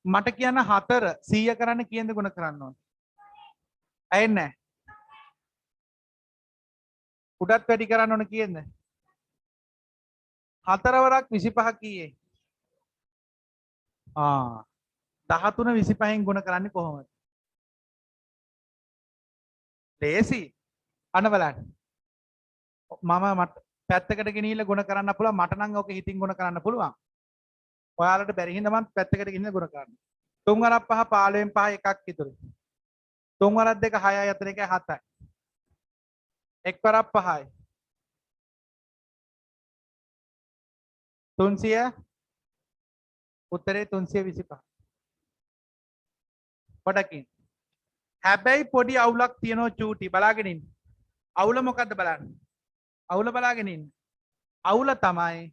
මට කියන්න 4 100 කරන්න කීයද ගුණ කරන්න ඕන? ඇයින්නේ? උඩත් වැඩි කරන්න ඕන කීයද? 4 වරක් 25 කීයේ? 13 25න් ගුණ කරන්නේ කොහොමද? ලේසි. අන්න බලන්න. මට පැත්තකට ගෙනිහිල්ලා ගුණ කරන්න පුළුවන්. මට නම් ඔක හිතින් ගුණ කරන්න පුළුවන්. ඔයාලට බැරි හින්දා මම පැත්තකට ගෙනිහිල්ලා ගුණ කරන්න. 3 වරක් 5 15න් 5 එකක් ඉතුරු. 3 වරක් 2 6යි 4 1 7යි. 1 වරක් 5යි. 300 උත්තරේ 325. පොඩකින්. හැබැයි පොඩි අවුලක් තියෙනවා චූටි බලාගෙන ඉන්න. අවුල මොකද්ද බලන්න. අවුල බලාගෙන ඉන්න. අවුල තමයි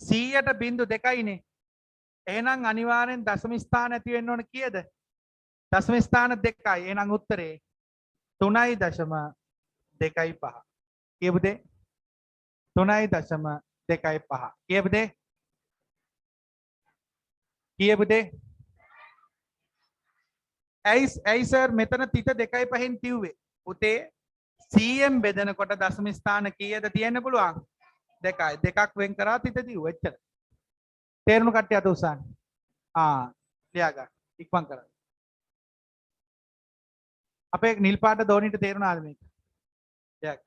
100ට බිංදු 2යිනේ. එහෙනම් අනිවාර්යෙන් දශම ස්ථාන ඇති වෙන්න ඕන කීයද? දශම ස්ථාන 2යි. එහෙනම් උත්තරේ 3.25. කියපුදේ 3.25. කියපුදේ ඇයි සර් මෙතන තිත 2.5න් තිව්වේ? පුතේ 100න් බෙදනකොට දශම ස්ථාන කීයද තියෙන්න පුළුවන්? 2යි. 2ක් වෙන් කරා තිත තිව්ව. එච්චර. තේරුණු කට්ටිය අත උස්සන්න. ලියා ගන්න. ඉක්මන් කරන්න. අපේ නිල් පාට දෝනිට තේරුණාද මේක? ලියා.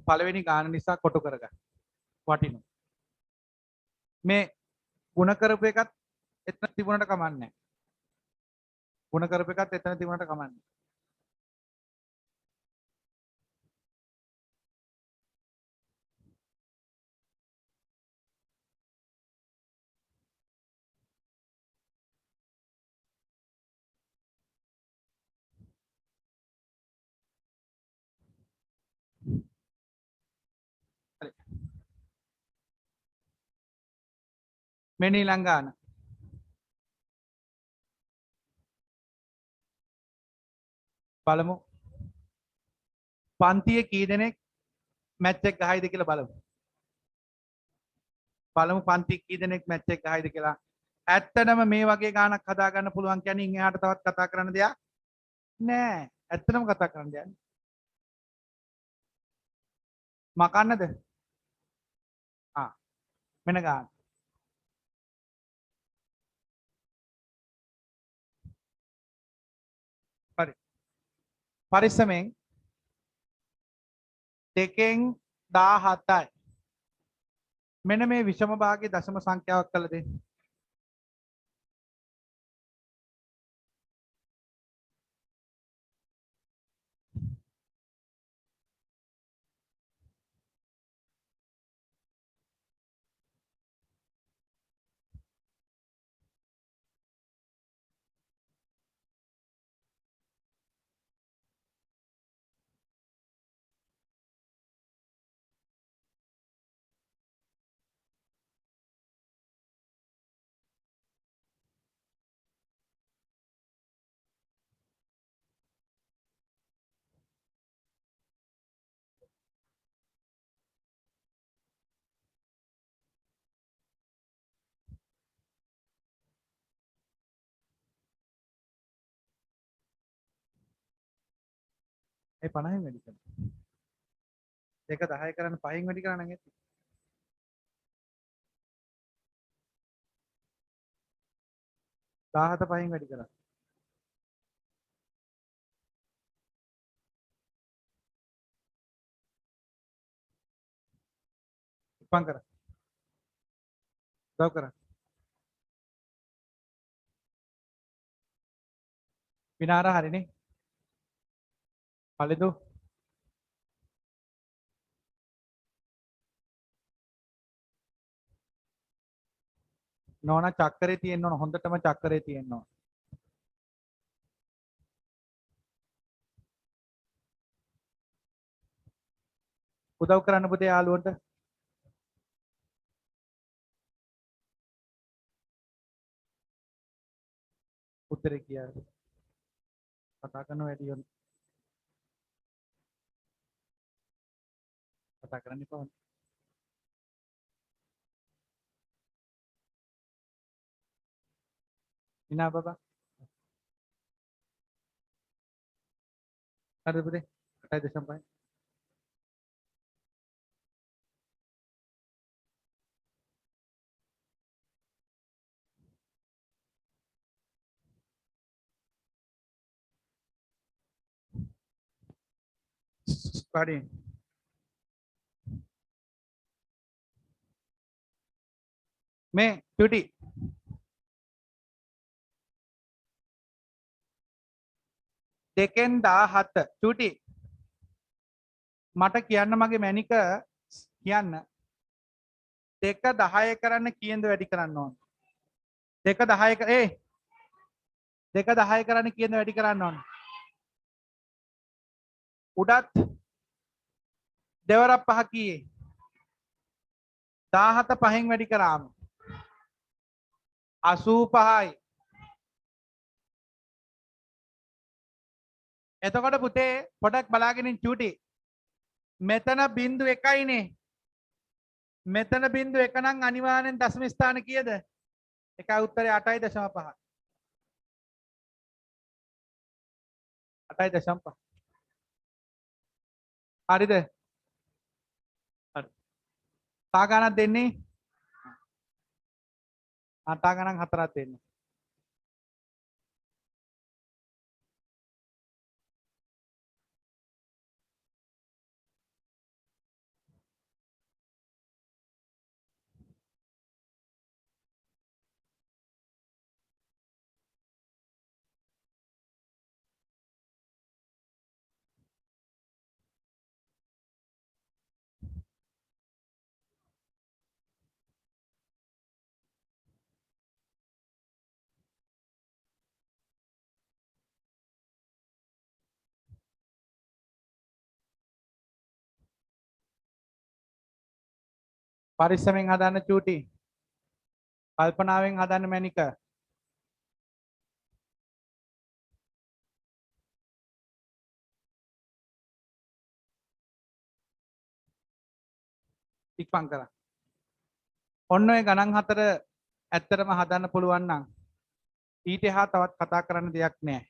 පළවෙනි ගාන නිසා කොටු කරගන්න. වටිනවා. මේ ಗುಣ කරපු එකත් එතන තිබුණට කමන්නේ නැහැ. ಗುಣ කරපු එකත් එතන තිබුණට කමන්නේ නැහැ. හරි. මෙන්න ඊළඟ ගාන. බලමු. පන්තියේ කී දෙනෙක් මැච් එක ගහයිද කියලා බලමු. බලමු පන්තියේ කී දෙනෙක් මැච් එක ගහයිද කියලා. ඇත්තටම මේ වගේ ගානක් හදා ගන්න පුළුවන් කියන්නේ ඉන් එහාට තවත් කතා කරන්න දෙයක් නෑ. ඇත්තටම කතා කරන්න දෙයක්. මකන්නද? මෙන්න ගාන. හරි. පරිස්සමෙන් 2න් 17යි. මෙන්න මේ විෂම භාගයේ දශම සංඛ්‍යාවක් කළ දෙන්න. ඒ 50න් වැඩි කරන්න. 2 10 කරන්න 5න් වැඩි කරන්න නම් ඇති. දාහත පහෙන් වැඩි කරා. ඉක්මන් කරා. උදව් කරා. විනාර හරිනේ. පළදු. නෝනා චක්කරේ තියෙන්න ඕන. හොඳටම චක්කරේ තියෙන්න ඕන. උදව් කරන්න පුතේ යාළුවන්ට. උත්තරේ කියාද? කතා කරන වැඩි වෙන. කතා කරන්න එපා. ඉනා බබා. හරිද පුතේ? 8.5. Pardon. මේ චුටි දෙකෙන් 17 චුටි මට කියන්න මගේ මැනික කියන්න 2 10 කරන්න කීයද වැඩි කරන්න ඕන 2 10 2 10 කරන්න කීයද වැඩි කරන්න ඕන උඩත් දෙවරක් 5 කීයේ 17 5න් වැඩි කරාම 85යි එතකොට පුතේ පොඩක් බලාගෙන ඉන්න චූටි මෙතන බිංදු 1යිනේ මෙතන බිංදු 1 නම් අනිවාර්යෙන් දශම ස්ථාන කීයද එකයි උත්තරේ 8.5 8.5 හරිද හරි තා ගණන් දෙන්නේ තා ගණන් 4ක් දෙන්නේ පරිස්සමෙන් හදන්න චූටි. කල්පනාවෙන් හදන්න මැනික. ඉක්මන් කරන්න. ඔන්න ඔය ගණන් හතර ඇත්තටම හදන්න පුළුවන් නම් ඊට එහා තවත් කතා කරන්න දෙයක් නැහැ.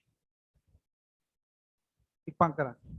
ඉක්මන් කරන්න.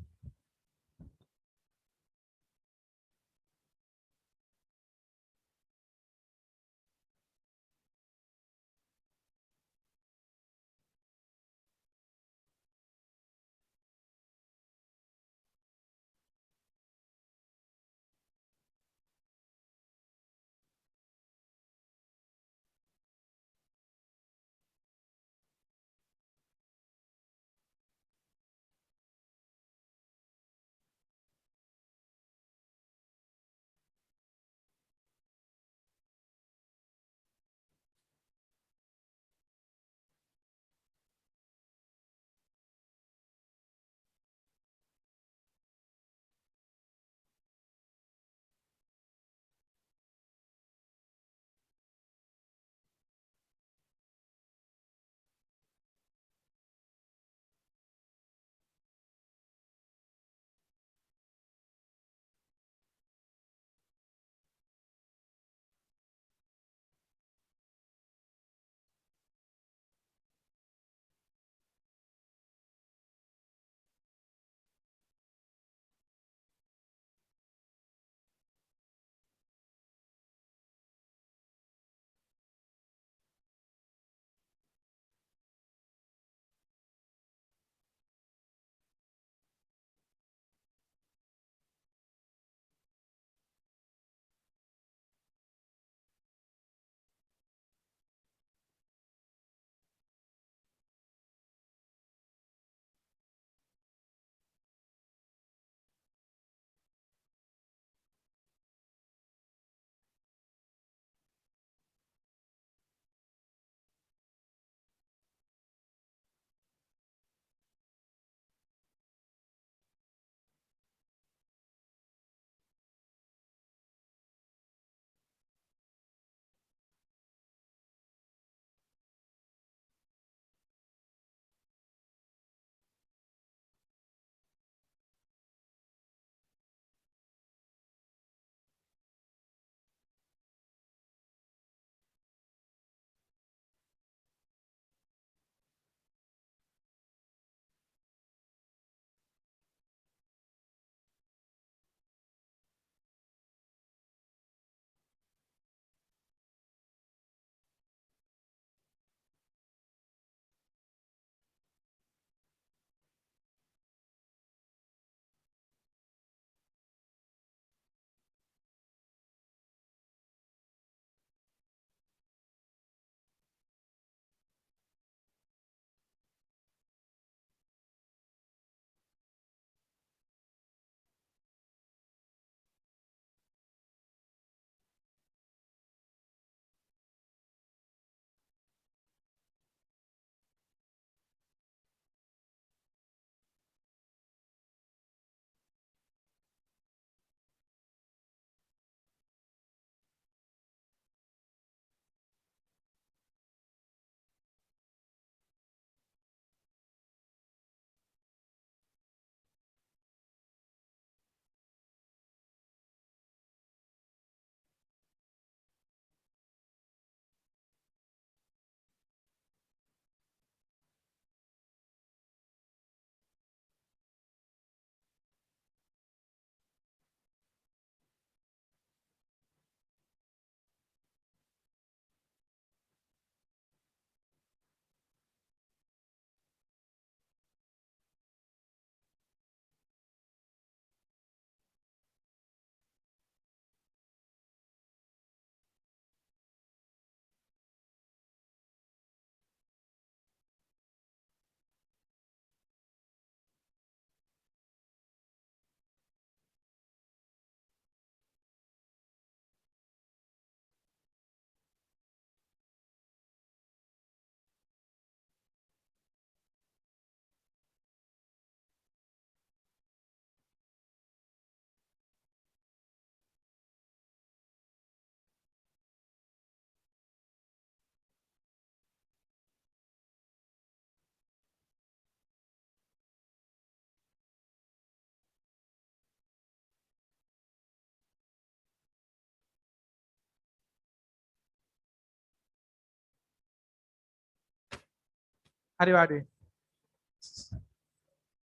හරි වාඩි වෙන්න.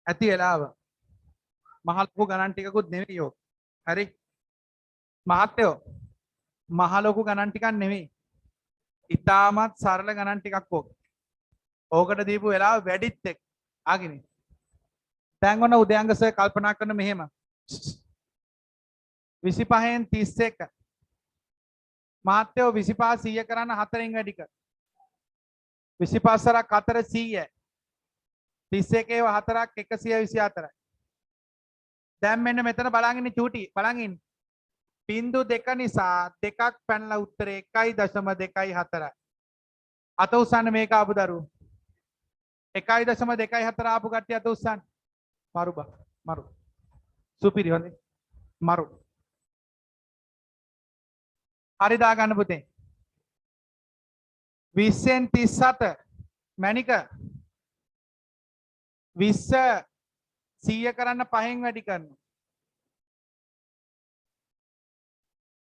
ඇති වෙලාව මහ ලොකු ගණන් ටිකකුත් නෙවෙයි යෝ. හරි මහත්තයෝ මහ ලොකු ගණන් ටිකක් නෙවෙයි. ඉතාමත් සරල ගණන් ටිකක් ඕක. ඕකට දීපු වෙලාව වැඩිත් එක්ක. ආගිනේ. දැන් ඔන්න උදයන්ග සර් කල්පනා කරන මෙහෙම. 25න් 31 මහත්තයෝ 25 100 කරන්න 4න් වැඩි කර. 25 සරක් 4 100යි. 31 ඒව 4ක් 124යි. දැන් මෙන්න මෙතන බලන් ඉන්න චූටි බලන් ඉන්න. බිංදු දෙක නිසා දෙකක් පැනලා උත්තරේ 1.24යි. අත උස්සන්න මේක ආපු දරුවෝ. 1.24 ආපු කට්ටිය අත උස්සන්න. මරු බා මරු. සුපිරි හොඳේ. මරු. හරි දා ගන්න පුතේ. 20න් 37 මැනික 20 100 කරන්න 5න් වැඩි කරනවා.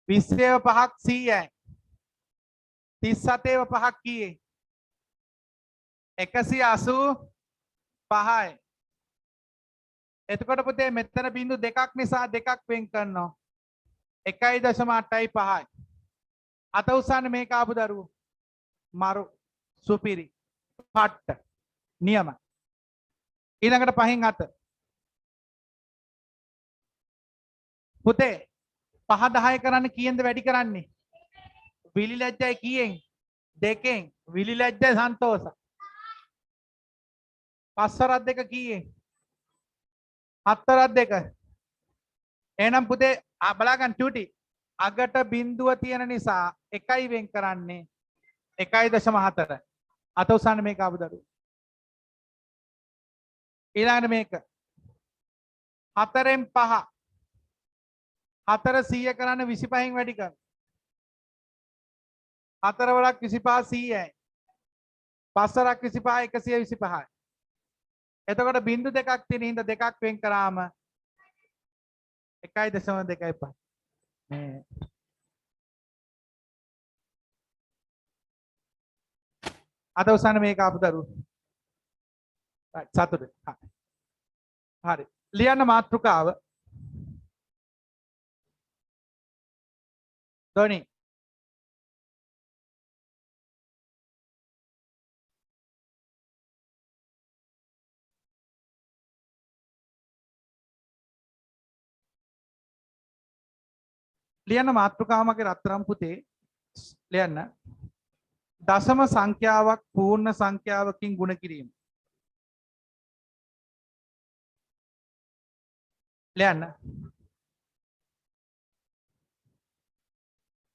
20 5ක් 100යි. 37 5ක් කීයේ? 185යි. එතකොට පුතේ මෙතන බිංදු දෙකක් නිසා දෙකක් වෙන් කරනවා. 1.85යි. අත උස්සන්න මේක ආපු දරුවෝ. මරු සුපිරි පට්ට නියම. ඊළඟට 5න් 7 පුතේ 5 10 කරන්න කීයෙන්ද වැඩි කරන්නේ? විලි ලැජ්ජයි කීයෙන්? 2න්. විලි ලැජ්ජයි සන්තෝෂ. 5 2 කීයෙන්? 7 2. එහෙනම් පුතේ බලා ගන්න චූටි. අගට බිඳුව තියෙන නිසා 1යි වෙන් කරන්නේ 1.4. අත උස්සන්න මේක ආපු දරුවෝ. ඊළඟට මේක 4න් 5 4 100 කරන්න 25න් වැඩි කරන්න. 4 වලක් 25 100යි. 5 වලක් 25 125යි. එතකොට බිංදු දෙකක් තියෙන හින්දා දෙකක් වෙන් කරාම 1.25 මේ අද උසන්න මේක ආපු දරුවෝ. සතුට. හරි. ලියන්න මාතෘකාව. ධෝනි. ලියන්න මාතෘකාව මගේ රත්තරන් පුතේ. ලියන්න. දශම සංඛ්‍යාවක් පූර්ණ සංඛ්‍යාවකින් ගුණ කිරීම. ලියන්න.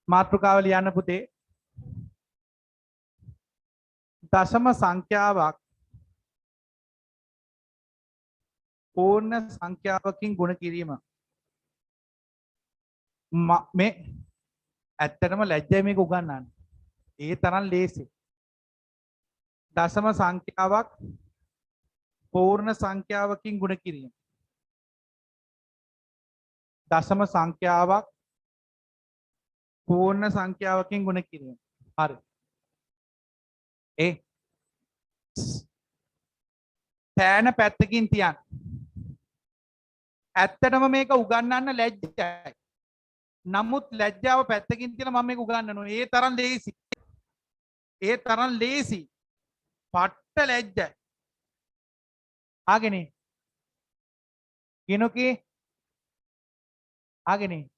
මාතෘකාව ලියන්න පුතේ. දශම සංඛ්‍යාවක් පූර්ණ සංඛ්‍යාවකින් ගුණ කිරීම. මේ ඇත්තටම ලැජ්ජයි මේක උගන්වන්න. ඒ තරම් ලේසි. දශම සංඛ්‍යාවක් පූර්ණ සංඛ්‍යාවකින් ගුණ කිරීම. දශම සංඛ්‍යාවක් පූර්ණ සංඛ්‍යාවකින් ගුණ කිරීම. හරි. පෑන පැත්තකින් තියන්න. ඇත්තටම මේක උගන්වන්න ලැජ්ජයි. නමුත් ලැජ්ජාව පැත්තකින් තියලා මම මේක උගන්වනවා. ඒ තරම් ලේසි. ඒ තරම් ලේසි. පට්ට ලැජ්ජයි. ආගෙනේ. කිනුකී ආගෙනේ.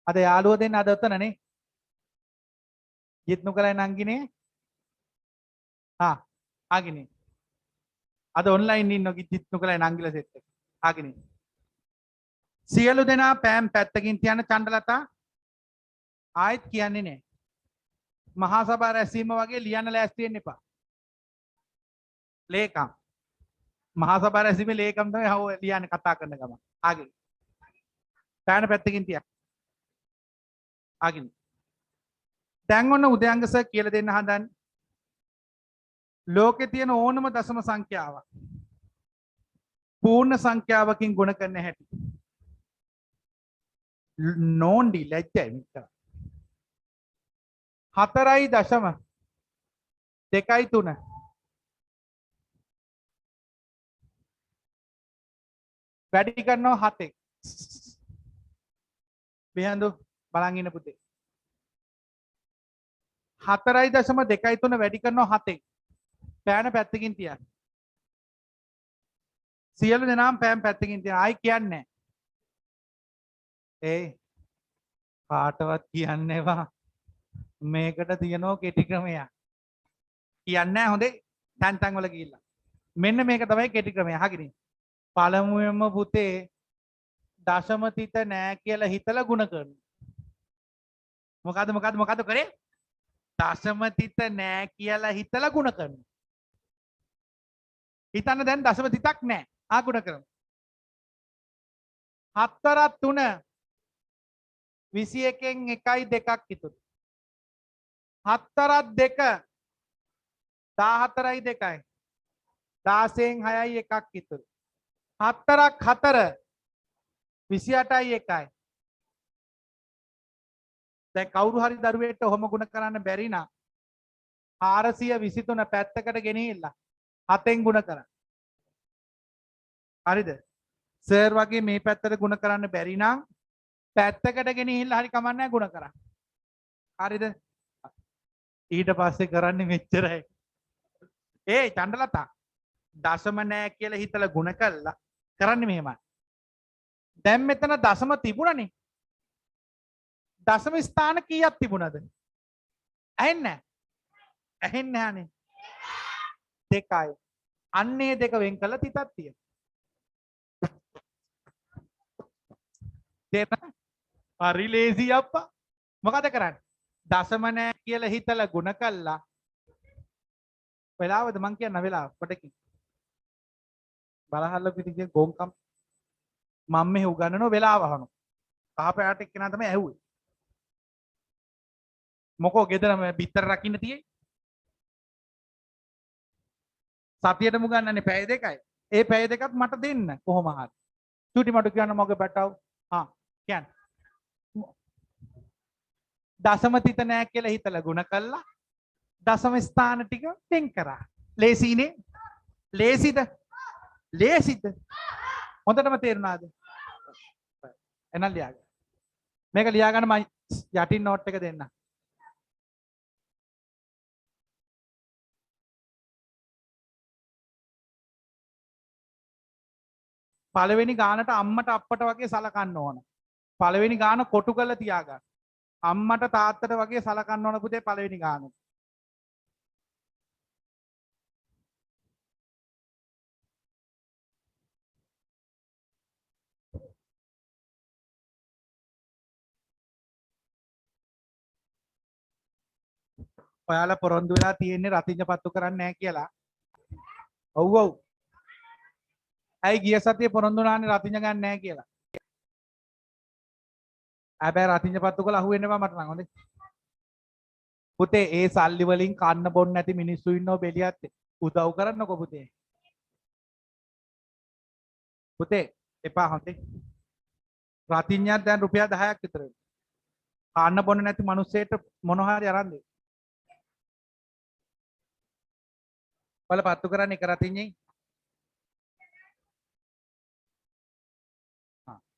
අද යාළුවෝ දෙන්න අද ඔතනනේ. ජිත්නුකලයි නංගිනේ. ආගෙනේ. අද ඔන්ලයින් ඉන්න ජිත්නුකලයි නංගිලා සෙට් එක. ආගෙනේ. සියලු දෙනා පෑම් පැත්තකින් තියන චණ්ඩලතා ආයෙත් කියන්නේ නැහැ. මහා සභා රැස්වීම වගේ ලියන්න ලෑස්ති වෙන්න එපා. ලේකම්. මහා සභා රැස්වීමේ ලේකම් තමයි හව ලියන්නේ කතා කරන ගමන්. ආගෙන. පෑන පැත්තකින් තියන්න. ආගෙන. දැන් ඔන්න උදයන්ග සර් කියලා දෙන්න හදන්නේ. ලෝකේ තියෙන ඕනම දශම සංඛ්‍යාවක් පූර්ණ සංඛ්‍යාවකින් ගුණ කරන්න හැටි. නෝන්ඩි ලැජ්ජයි මිත්‍රා. 4.2.3 වැඩි කරනවා 7ක්. බිහන්දු බලන් ඉන්න පුතේ. 4.23 වැඩි කරනවා 7ක්. පෑන පැත්තකින් තියන්න. සියලු දෙනාම පෑන් පැත්තකින් තියන්න. ආයි කියන්නේ ඒ කාටවත් කියන්න එපා. මේකට තියනවා කෙටි ක්‍රමයක්. කියන්නේ නැහැ හොඳේ. තැන් තැන් වල ගිහිල්ලා. මෙන්න මේක තමයි කෙටි ක්‍රමය. අහගෙන. පළමුවෙන්ම පුතේ දශම තිත නෑ කියලා හිතලා ಗುಣ කරනවා. මොකද කරේ? දශම තිත නෑ කියලා හිතලා ಗುಣ කරනවා. හිතන්න දැන් දශම තිතක් නෑ. ආ ಗುಣ කරමු. 4 3 21න් 1යි 2ක් ඉතුරු. 4 2 14යි 2යි. 16න් 6යි 1ක් ඉතුරු. 4ක් 4 28යි 1යි. දැන් කවුරු හරි දරුවෙක්ට ඔහොම ගුණ කරන්න බැරි නම් 423 පැත්තකට ගෙනිහිල්ලා 7ෙන් ගුණ කරන්න. හරිද? සර් වගේ මේ පැත්තට ගුණ කරන්න බැරි නම් පැත්තකට ගෙනිහිල්ලා හරි කමන්නේ ගුණ කරන්න. හරිද? ඊට පස්සේ කරන්නේ මෙච්චරයි. ඒ චණ්ඩලතා දශම නෑ කියලා හිතලා ගුණ කළා කරන්නේ මෙහෙමයි. දැන් මෙතන දශම තිබුණනේ. දශම ස්ථාන කීයක් තිබුණද? ඇහෙන්නේ නැහැ. ඇහෙන්නේ නැහනේ. දෙකයි. අන්නේ දෙක වෙන් කළා තිතක් තියෙනවා. තේරෙනවද? හරි ලේසි අප්පා. මොකද කරන්නේ? දශම නෑ කියලා හිතලා ගුණ කළා. වෙලාවද මං කියන්න වෙලාව පොඩකින්. බලහල්ල පිටිගේ ගෝම්කම් මම මෙහෙ උගන්නනෝ වෙලාව අහනවා. කහ පැහැට එක්කෙනා තමයි ඇහුවේ. මොකෝ ගෙදරම බිත්තර රකින්න තියෙයි. සතියටම ගන්නනේ පැය දෙකයි. ඒ පැය දෙකත් මට දෙන්න කොහොම හරි. චුටි මට කියන්න මගේ පැටව. කියන්න. දශම තිත නෑ කියලා හිතලා ගුණ කළා. දශම ස්ථාන ටික වෙන් කරා. ලේසිනේ. ලේසිද? ලේසිද? හොඳටම තේරුණාද? එහෙනම් ලියාගන්න. මේක ලියා ගන්න මම යටින් නෝට් එක දෙන්න. පළවෙනි ගානට අම්මට අප්පට වගේ සලකන්න ඕන. පළවෙනි ගාන කොටු කරලා තියාගන්න. අම්මට තාත්තට වගේ සලකන්න ඕන පුතේ පළවෙනි ගාන. ඔයාලා පොරොන්දු වෙලා තියෙන්නේ රතිඤ්ඤ පත්තු කරන්නේ නැහැ කියලා. ඔව් ඔව්. ඇයි ගිය සතියේ පොරොන්දු වුණානේ රතිඤ්ඤ ගන්න නැහැ කියලා. හැබැයි රතිඤ්ඤ පත්තු කළා අහුවෙන්න එපා මට නම් හොඳේ. පුතේ ඒ සල්ලි වලින් කන්න බොන්න නැති මිනිස්සු ඉන්නව බෙලියත් උදව් කරන්නකෝ පුතේ. පුතේ එපා හොඳේ. රතිඤ්ඤයක් දැන් රුපියල් 10ක් විතර වෙනවා. කන්න බොන්න නැති මිනිස්සෙට මොන හරි අරන් දෙන්න. වල පත්තු කරන්නේ එක රතිඤ්ඤෙයි.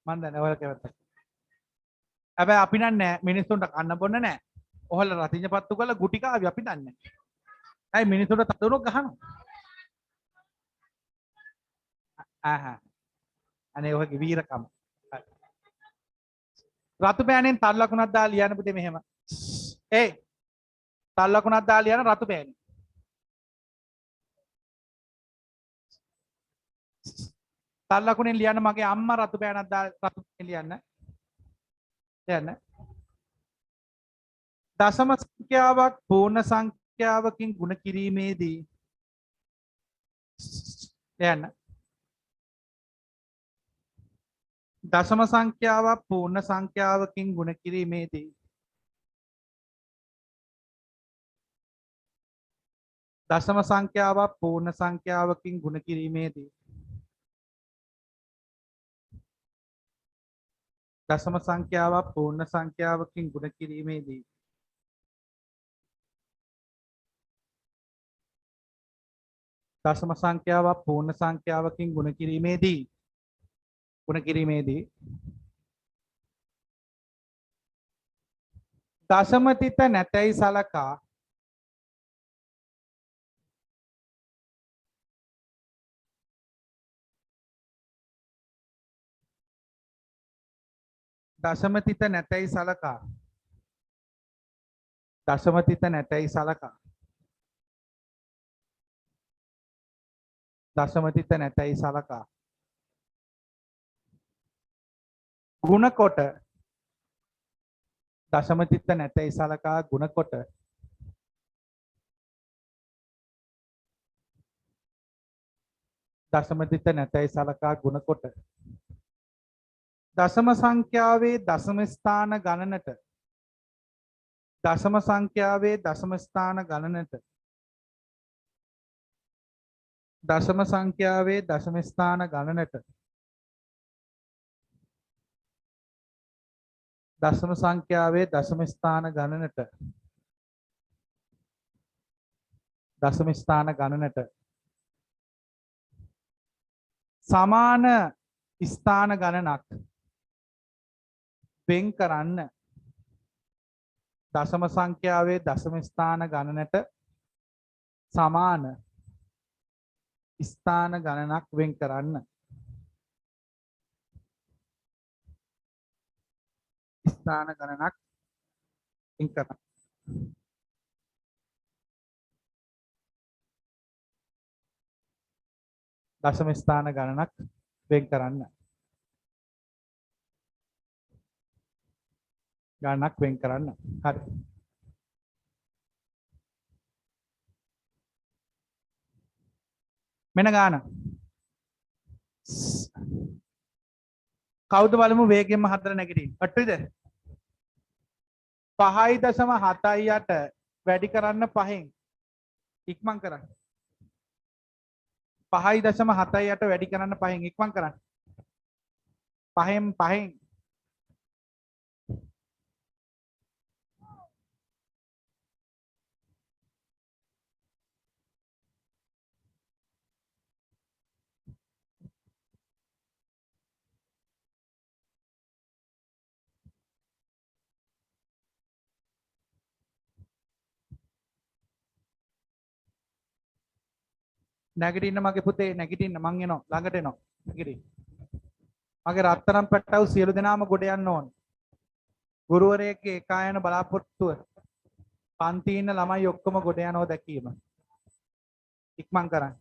මන් දන්නේ ඔයාලා කැමතිද? හැබැයි අපි නෑ මිනිස්සුන්ට කන්න බොන්න නෑ. ඔයාලා රතිඤ්ඤ පත්තු කරලා ගුටි කාවි අපි දන්නේ නෑ. ඇයි මිනිස්සුන්ට තදනොක් ගහනවා? අනේ ඔයගේ වීරකම. රතු පෑනෙන් තල් ලකුණක් දාලා ලියන්න පුතේ මෙහෙම. තල් ලකුණක් දාලා ලියන්න රතු පෑනෙන්. තල් ලකුණෙන් ලියන්න මගේ අම්මා රතු පෑනක් දාලා රතු පෑනෙන් ලියන්න. ලියන්න. දශම සංඛ්‍යාවක් පූර්ණ සංඛ්‍යාවකින් ගුණ කිරීමේදී ලියන්න. දශම සංඛ්‍යාවක් පූර්ණ සංඛ්‍යාවකින් ගුණ කිරීමේදී දශම සංඛ්‍යාවක් පූර්ණ සංඛ්‍යාවකින් ගුණ කිරීමේදී දශම සංඛ්‍යාවක් පූර්ණ සංඛ්‍යාවකින් ගුණ කිරීමේදී දශම සංඛ්‍යාවක් පූර්ණ සංඛ්‍යාවකින් ගුණ කිරීමේදී ගුණ කිරීමේදී දශමතිත නැතැයි සලකා දශමතිත නැතැයි සලකා දශමතිත නැතැයි සලකා දශමතිත නැතැයි සලකා ගුණ කොට දශමතිත නැතැයි සලකා ගුණ කොට දශමතිත නැතැයි සලකා ගුණ කොට දශම සංඛ්‍යාවේ දශම ස්ථාන ගණනට දශම සංඛ්‍යාවේ දශම ස්ථාන ගණනට දශම සංඛ්‍යාවේ දශම ස්ථාන ගණනට දශම සංඛ්‍යාවේ දශම ස්ථාන ගණනට දශම ස්ථාන ගණනට සමාන ස්ථාන ගණනක් වෙන් කරන්න දශම සංඛ්‍යාවේ දශම ස්ථාන ගණනට සමාන ස්ථාන ගණනක් වෙන් කරන්න ස්ථාන ගණනක් වෙන් කරන්න දශම ස්ථාන ගණනක් වෙන් කරන්න ගණනක් වෙන් කරන්න හරි මෙන්න ගාන කවුද බලමු වේගෙන්ම හතර නැගිටින්න අට්ටුයිද 5.78 වැඩි කරන්න 5න් ඉක්මන් කරන්න 5.78 වැඩි කරන්න 5න් ඉක්මන් කරන්න 5න් නැගිටින්න මගේ පුතේ නැගිටින්න මං එනවා ළඟට එනවා නැගිටින්න මගේ රත්තරන් පැට්ටව සියලු දෙනාම ගොඩ යන්න ඕන ගුරුවරයෙක්ගේ ඒකායන බලාපොරොත්තුව පන්ති ඉන්න ළමයි ඔක්කොම ගොඩ යනවා දැකීම ඉක්මන් කරන්න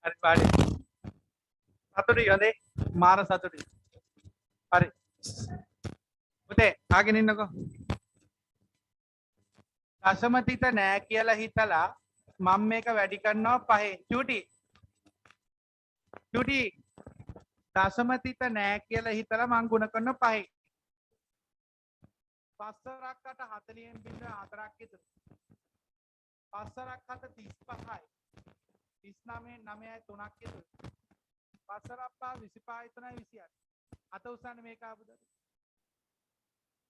හරි පාඩේ සතුටුයි හොඳේ මාර සතුටුයි හරි පුතේ ආගෙන ඉන්නකෝ දශමතිත නෑ කියලා හිතලා මම මේක වැඩි කරනවා 5න් චූටි දශමතිත නෑ කියලා හිතලා මං ගුණ කරනවා 5න් 5 4කට 40න් බිඳ 4ක් ඉතුරු පස්සරක් හත 35යි 39 9යි 3ක් කියද පස්සරක් පහ 25යි 3යි 28 අත උස්සන්නේ මේක ආපුද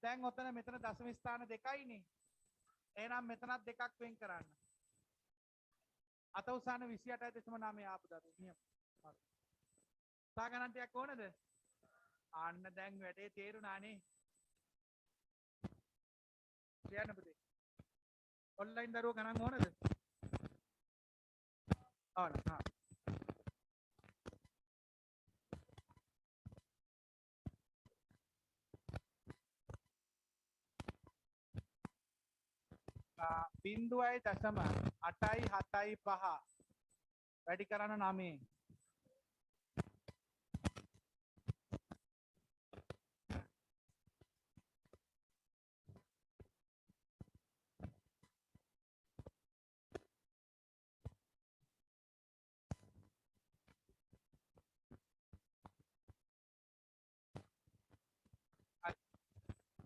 දැන් ඔතන මෙතන දශම ස්ථාන දෙකයිනේ එහෙනම් මෙතනත් දෙකක් වෙන් කරන්න අත උස්සන්නේ 28.9 ආපුද නියම හරි සාගණන් ටිකක් ඕනද අන්න දැන් වැඩේ තේරුණානේ කියන්න පුතේ ඔන්ලයින් දරුවෝ ගණන් ඕනද ඕන බිංදුවයි දශම 8යි 7යි 5 වැඩි කරන්න 9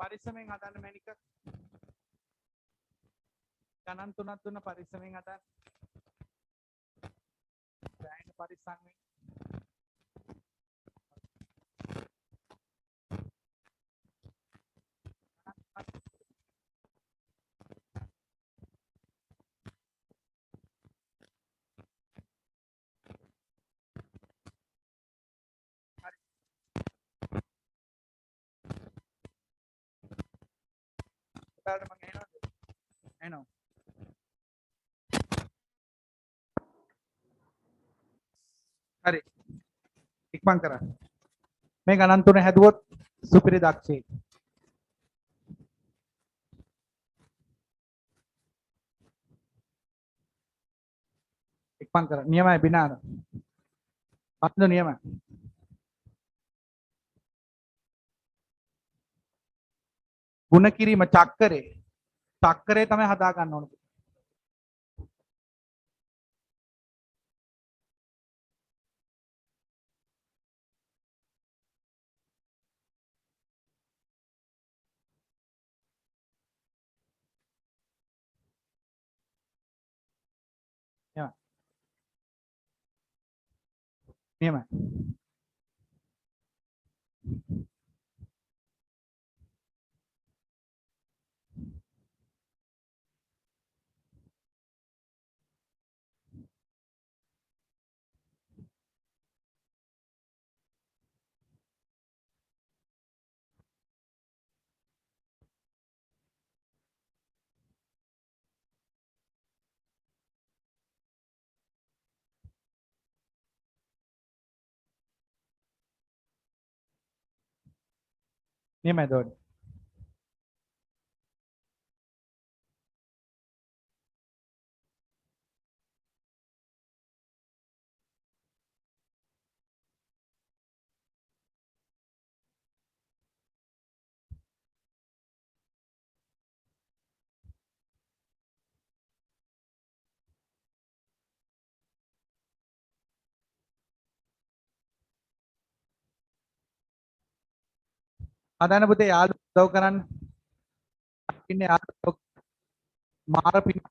පරිස්සමෙන් හදන්න මැනික ගණන් තුනක් දුන්න පරිස්සමෙන් හදන්න දැන් පරිස්සම් වෙන්න හරි මම එනවා හරි ඉක්මන් කරන්න මේ ගණන් තුන හැදුවොත් සුපිරි දක්ෂයෙක් ඉක්මන් කරන්න නියමයි බිනාන පස්න නියමයි ගුණ කිරීම චක්කරේ තමයි හදා ගන්න ඕනේ නියමයි නියමයි දෝනි හදන්න පුතේ යාළු උදව් කරන්න ඉන්නේ යාළු මාර පින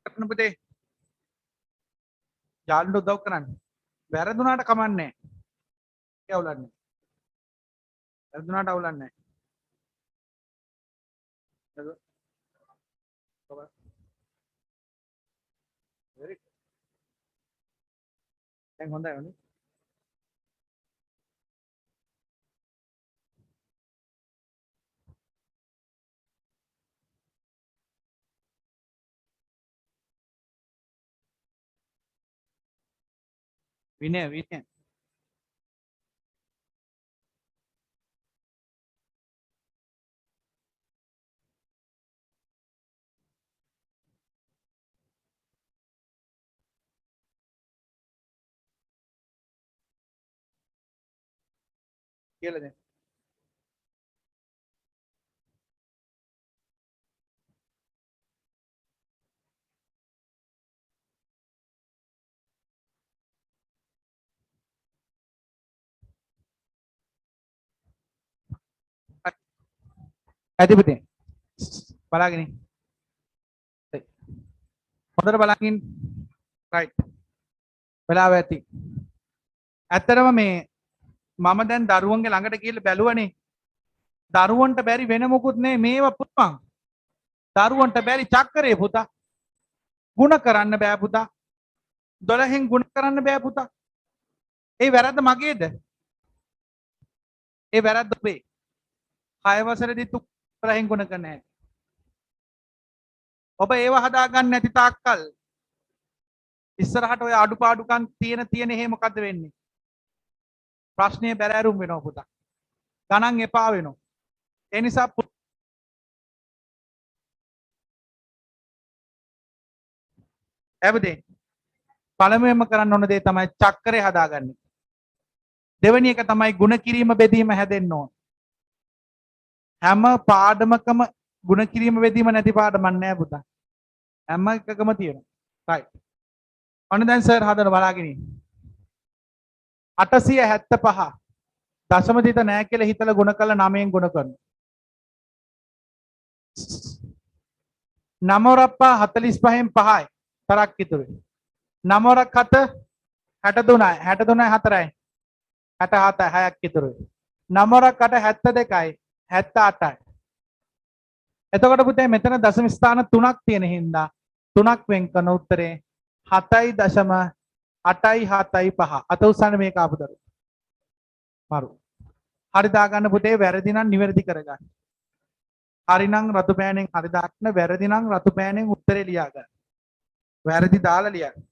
කරන්න පුතේ යාළුන්ට උදව් කරන්න වැරදුනාට කමන්නේ නැහැ. අවුලන්නේ. වැරදුනාට අවුලන්නේ නැහැ. very දැන් හොඳයි වනේ. විනය කියලා දැන්. ඇති පුතේ. බලාගෙන ඉන්න. හොඳට බලන් ඉන්න. right. වෙලාව ඇති. ඇත්තටම මේ මම දැන් දරුවන්ගේ ළඟට ගිහිල්ලා බැලුවනේ. දරුවන්ට බැරි වෙන මොකුත් නේ මේවා පුතන්. දරුවන්ට බැරි චක්කරේ පුතා. ಗುಣ කරන්න බෑ පුතා. 12න් ಗುಣ කරන්න බෑ පුතා. ඒ වැරද්ද මගේද? ඒ වැරද්ද ඔබේ. 6 වසරේදී 12න් ಗುಣ කරන්න නැහැ. ඔබ ඒව හදාගන්න නැති තාක්කල් ඉස්සරහට ඔය අඩුපාඩුකම් තියෙන එහෙ මොකද්ද වෙන්නේ? ප්‍රශ්නේ බැරෑරුම් වෙනවා පුතා. ගණන් එපා වෙනවා. ඒ නිසා ඇබදේ පළමුවෙන්ම කරන්න ඕන දේ තමයි චක්‍රය හදාගන්නේ. දෙවෙනි එක තමයි ಗುಣ කිරීම බෙදීම හැදෙන්න ඕන. හැම පාඩමකම ಗುಣ කිරීම බෙදීම නැති පාඩමක් නෑ පුතා. හැම එකකම තියෙනවා. right. ඔන්න දැන් සර් හදන බලාගෙන ඉන්න. 875 දශම දිත නෑ කියලා හිතලා ಗುಣ කළා 9ෙන් ಗುಣ කරනවා. 9 45න් 5යි තරක් ඉතුරුයි. 9 7 63යි 63යි 4යි 67යි 6ක් ඉතුරුයි. 9 8 72යි 78යි. එතකොට පුතේ මෙතන දශම ස්ථාන 3ක් තියෙන හින්දා 3ක් වෙන් කරන උත්තරේ 7.875. අත උස්සන්න මේක ආපු දරු. මරු. හරි දාගන්න පුතේ වැරදි නම් නිවැරදි කරගන්න. හරි නම් රතු පෑනෙන් හරි දාන්න වැරදි නම් රතු පෑනෙන් උත්තරේ ලියා ගන්න. වැරදි දාලා ලියන්න.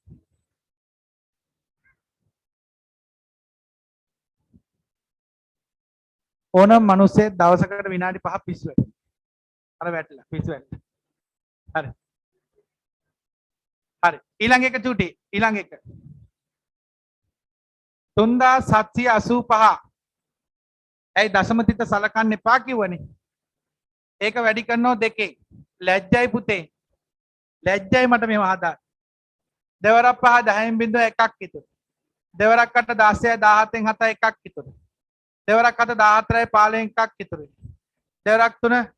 ඕනම මිනිස්සෙක් දවසකට විනාඩි 5ක් පිස්සු වැටෙනවා. අර වැටලා පිස්සු වැටලා. හරි. හරි. ඊළඟ එක චූටි. ඊළඟ එක. 3785. ඇයි දශම තිත සලකන්න එපා කිව්වනේ. ඒක වැඩි කරනවා 2. ලැජ්ජයි පුතේ. ලැජ්ජයි මට මේව හදා. දෙවරක් 5 10න් බිඳුව එකක් ඉතුරු. දෙවරක් 8 16 17න් 7 එකක් ඉතුරු. දෙවරක් 7 14යි 15න් එකක් ඉතුරුයි. දෙවරක් 3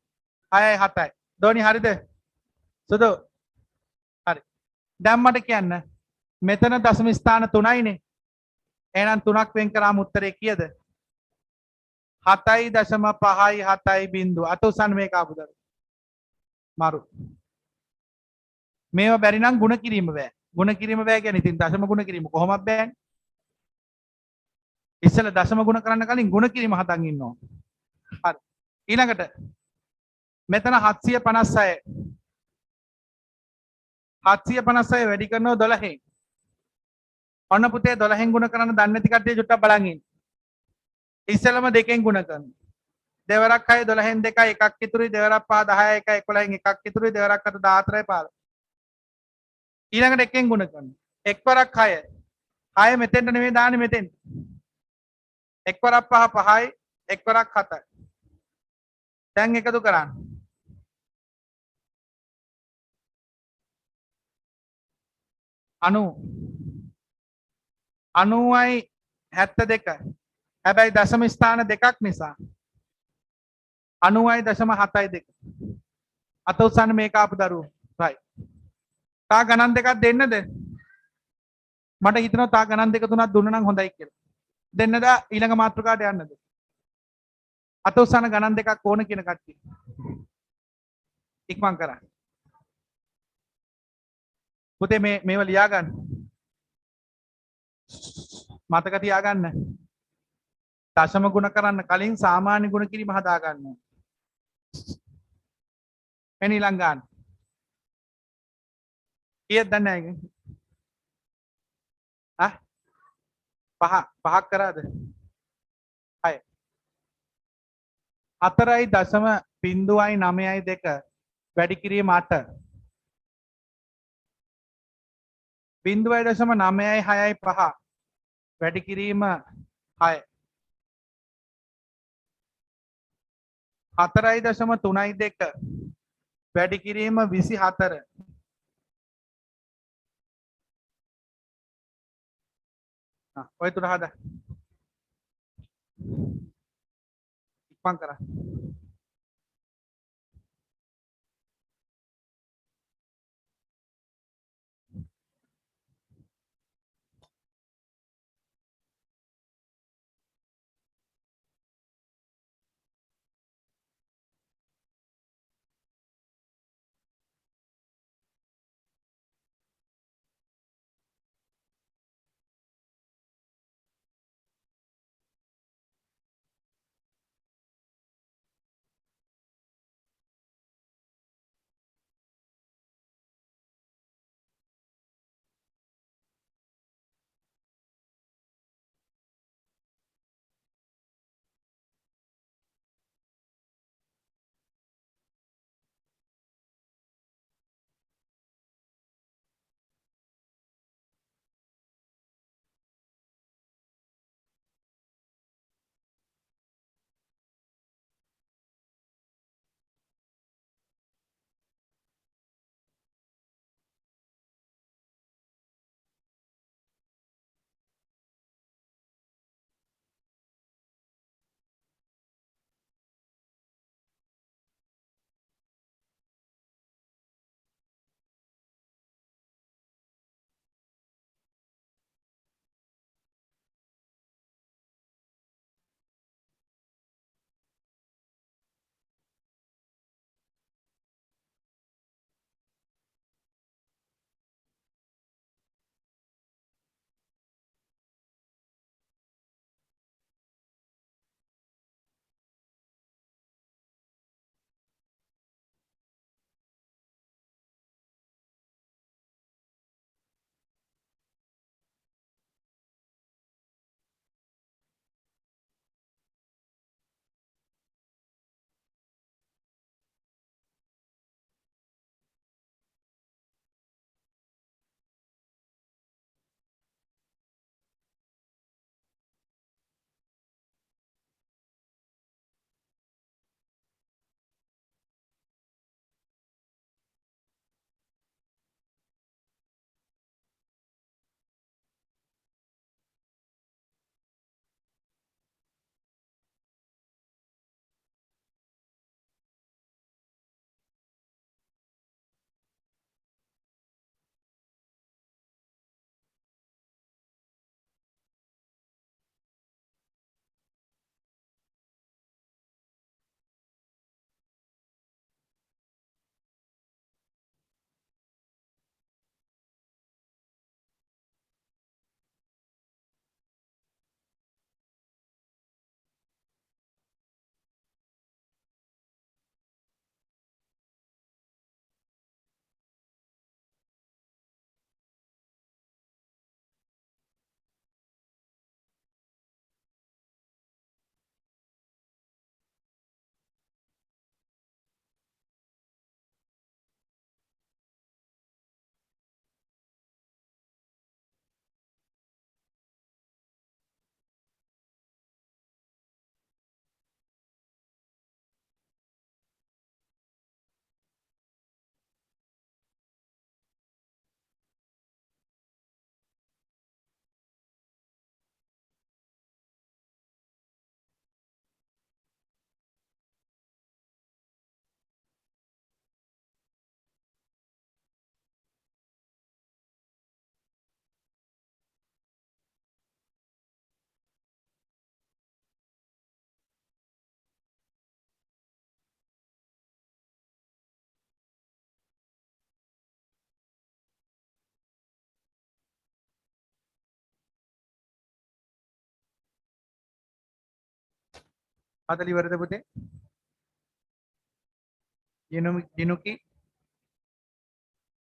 6යි 7යි. දෝනි හරිද? සුදු. හරි. දැන් මට කියන්න මෙතන දශම ස්ථාන 3යිනේ. එහෙනම් 3ක් වෙන් කරාම උත්තරේ කීයද? 7.5යි 7යි. අත උස්සන්න මේක ආපුද? මාරු. මේවා බැරි නම් ಗುಣ කිරීම බෑ. ಗುಣ කිරීම බෑ කියන්නේ ඉතින් දශම ಗುಣ කිරීම කොහොමද බෑනේ? ඉස්සෙල්ලා දශම ಗುಣ කරන්න කලින් ಗುಣ කිරීම හදන් ඉන්න ඕන. හරි. ඊළඟට මෙතන 756. 756 වැඩි කරනවා 12න්. ඔන්න පුතේ 12න් ಗುಣ කරන්න දන්නේ නැති කට්ටිය චුට්ටක් බලන් ඉන්න. ඉස්සෙල්ලාම 2ෙන් ಗುಣ කරනවා. දෙවරක් 6 12න් 2යි එකක් ඉතුරුයි. දෙවරක් 5 10යි 1යි 11න් එකක් ඉතුරුයි. දෙවරක් 8 14යි 15. ඊළඟට 1ෙන් ಗುಣ කරනවා. එක්වරක් 6. 6 මෙතෙන්ට නෙමෙයි දාන්නේ මෙතෙන්ට. එක්වරක් 5 5යි. එක්වරක් 7යි. දැන් එකතු කරන්න. 90යි 72. හැබැයි දශම ස්ථාන දෙකක් නිසා 90.72. අත උස්සන්න මේක ආපු දරුවෝ. right. තා ගණන් දෙකක් දෙන්නද? මට හිතෙනවා තා ගණන් දෙක තුනක් දුන්න නම් හොඳයි කියලා. දෙන්නද ඊළඟ මාතෘකාවට යන්නද? අත උස්සන ගණන් දෙකක් ඕන කියන කට්ටිය. ඉක්මන් කරන්න. පුතේ මේව ලියා ගන්න. මතක තියාගන්න. දශම ගුණ කරන්න කලින් සාමාන්‍ය ගුණ කිරීම හදා ගන්න. එනි ඊළඟ ගන්න. කීයද දන්නේ නැහැ. පහක් කරාද? 6. 4.0.92 වැඩි කිරීම 8. 0.965 වැඩි කිරීම 6. 4.32 වැඩි කිරීම 24. ඔය තුන හදා. ඉක්මන් කරා. හදලි වරද පුතේ? ජිනුකි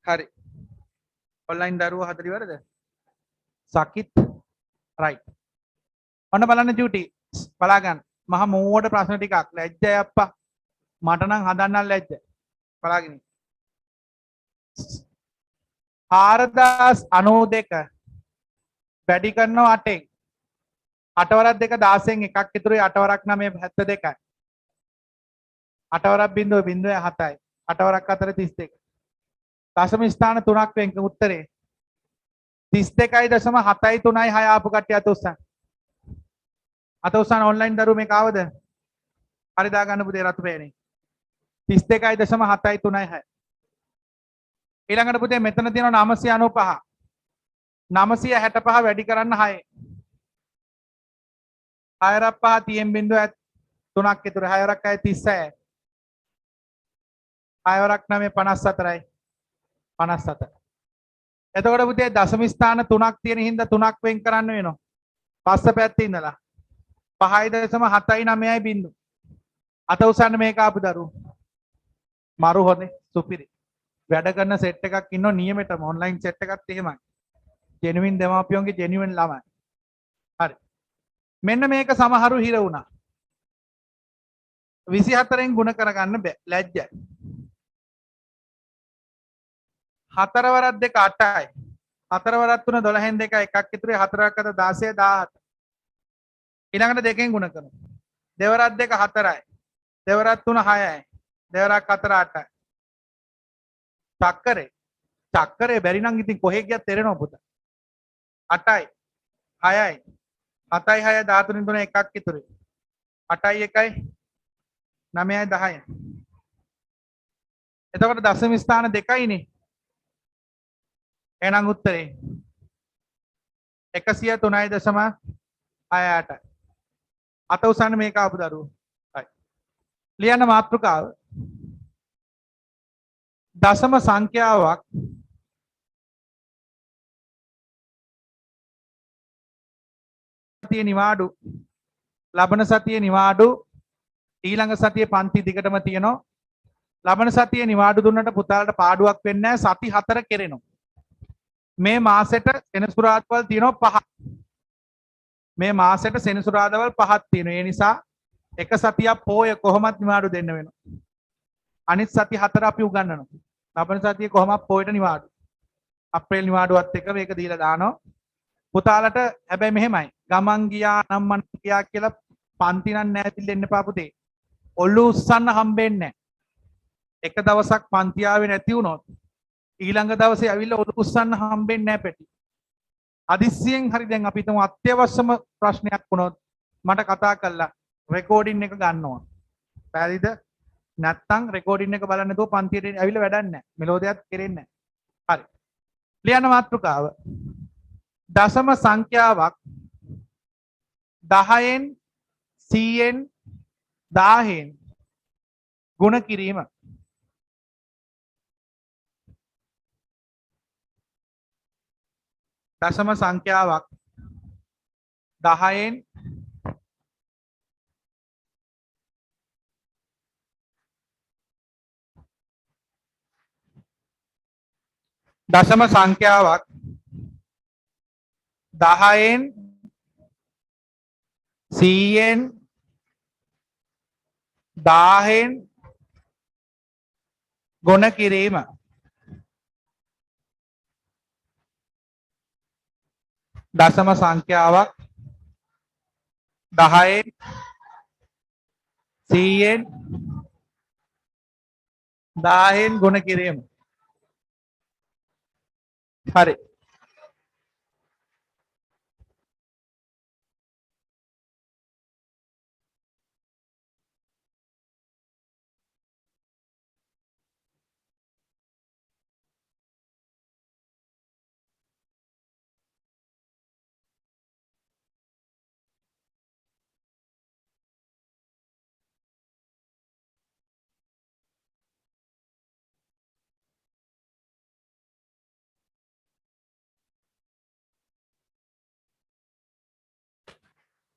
හරි. ඔන්ලයින් දරුවෝ හදලි වරද? සකිත් රයිට්. ඔන්න බලන්න ජූටි බලා ගන්න. මහා මෝඩ ප්‍රශ්න ටිකක් ලැජ්ජයි අප්පා. මට නම් හදන්න ලැජ්ජ. බලාගෙන. 4092 වැඩි කරනවා 8න්. 8 වරක් 2 16න් එකක් ඉතුරුයි 8 වරක් 9 72යි. 8 වරක් 0.07යි. 8 වරක් 4 32. දශම ස්ථාන 3ක් වෙන් උත්තරේ 32.736 ආපු කට්ටිය අත උස්සන්න. අත උස්සන්න ඔන්ලයින් දරුවෝ මේක ආවද? හරි දා ගන්න පුතේ රතු පෑනේ. 32.736. ඊළඟට පුතේ මෙතන තියෙනවා 995. 965 වැඩි කරන්න 6. 6 5 30 බිඳුව 3ක් ඉතුරු 6 වරක් 36. 6 වරක් 9 54යි. 57. එතකොට පුතේ දශම ස්ථාන 3ක් තියෙන හින්දා 3ක් වෙන් කරන්න වෙනවා. පස්ස පැත්තේ ඉඳලා 5.79යි බිඳු. අත උසන්න මේක ආපු දරුවෝ. මරු හොනේ සුපිරි. වැඩ කරන සෙට් එකක් ඉන්නව නියමෙටම ඔන්ලයින් සෙට් එකත් එහෙමයි. ජෙනුවින් දෙමාපියෝන්ගේ ජෙනුවින් ළමයි. හරි. මෙන්න මේක සමහරු හිර වුණා. 24න් ගුණ කරගන්න බෑ. ලැජ්ජයි. 4 වරක් 2 8යි. 4 වරක් 3 12න් 2 එකක් ඉතුරුයි 4ක් අත 16 17. ඊළඟට දෙකෙන් ගුණ කරනවා. දෙවරක් 2 4යි. දෙවරක් 3 6යි. දෙවරක් 4 8යි. චක්කරේ බැරි නම් ඉතින් කොහෙ ගියත් තේරෙනවා පුතා. 8යි 6යි 7යි 6 13 3 එකක් ඉතුරුයි. 8යි 1යි 9යි 10යි. එතකොට දශම ස්ථාන දෙකයිනේ. එහෙනම් උත්තරේ 103.68. අත උසන්න මේක ආපු දරුවෝ. හරි. ලියන්න මාතෘකාව. දශම සංඛ්‍යාවක් සතියේ නිවාඩු ලබන සතියේ නිවාඩු ඊළඟ සතියේ පන්ති දිගටම තියෙනවා. ලබන සතියේ නිවාඩු දුන්නට පුතාලට පාඩුවක් වෙන්නේ නැහැ. සති 4 කෙරෙනවා. මේ මාසෙට සෙනසුරාදාවල් තියෙනවා 5ක්. මේ මාසෙට සෙනසුරාදාවල් 5ක් තියෙනවා. ඒ නිසා එක සතියක් පෝය කොහොමත් නිවාඩු දෙන්න වෙනවා. අනිත් සති 4 අපි උගන්වනවා. ලබන සතියේ කොහොමත් පෝයට නිවාඩු. අප්‍රේල් නිවාඩුවත් එක්ක මේක දීලා දානවා. පුතාලට හැබැයි මෙහෙමයි. ගමන් ගියා නම් මන් ගියා කියලා පන්ති නම් නැතිල දෙන්න එපා පුතේ. ඔල්ලු උස්සන්න හම්බෙන්නේ නැහැ. එක දවසක් පන්ති ආවේ නැති වුණොත් ඊළඟ දවසේ ඇවිල්ලා ඔලු උස්සන්න හම්බෙන්නේ නැහැ පැටි. අදිස්සියෙන් හරි දැන් අපි හිතමු අත්‍යවශ්‍යම ප්‍රශ්නයක් වුණොත් මට කතා කරලා රෙකෝඩින් එක ගන්නවා. පැහැදිලිද? නැත්තම් රෙකෝඩින් එක බලන්න නැතුව පන්තියට ඇවිල්ලා වැඩක් නැහැ. මෙලෝදයක් කෙරෙන්නේ නැහැ. හරි. ලියන්න මාතෘකාව. දශම සංඛ්‍යාවක් 10න් 100න් 1000න් ගුණ කිරීම. දශම සංඛ්‍යාවක් 10න් දශම සංඛ්‍යාවක් 10න් 100න් 1000න් ගුණ කිරීම. දශම සංඛ්‍යාවක් 10න් 100න් 1000න් ගුණ කිරීම. හරි.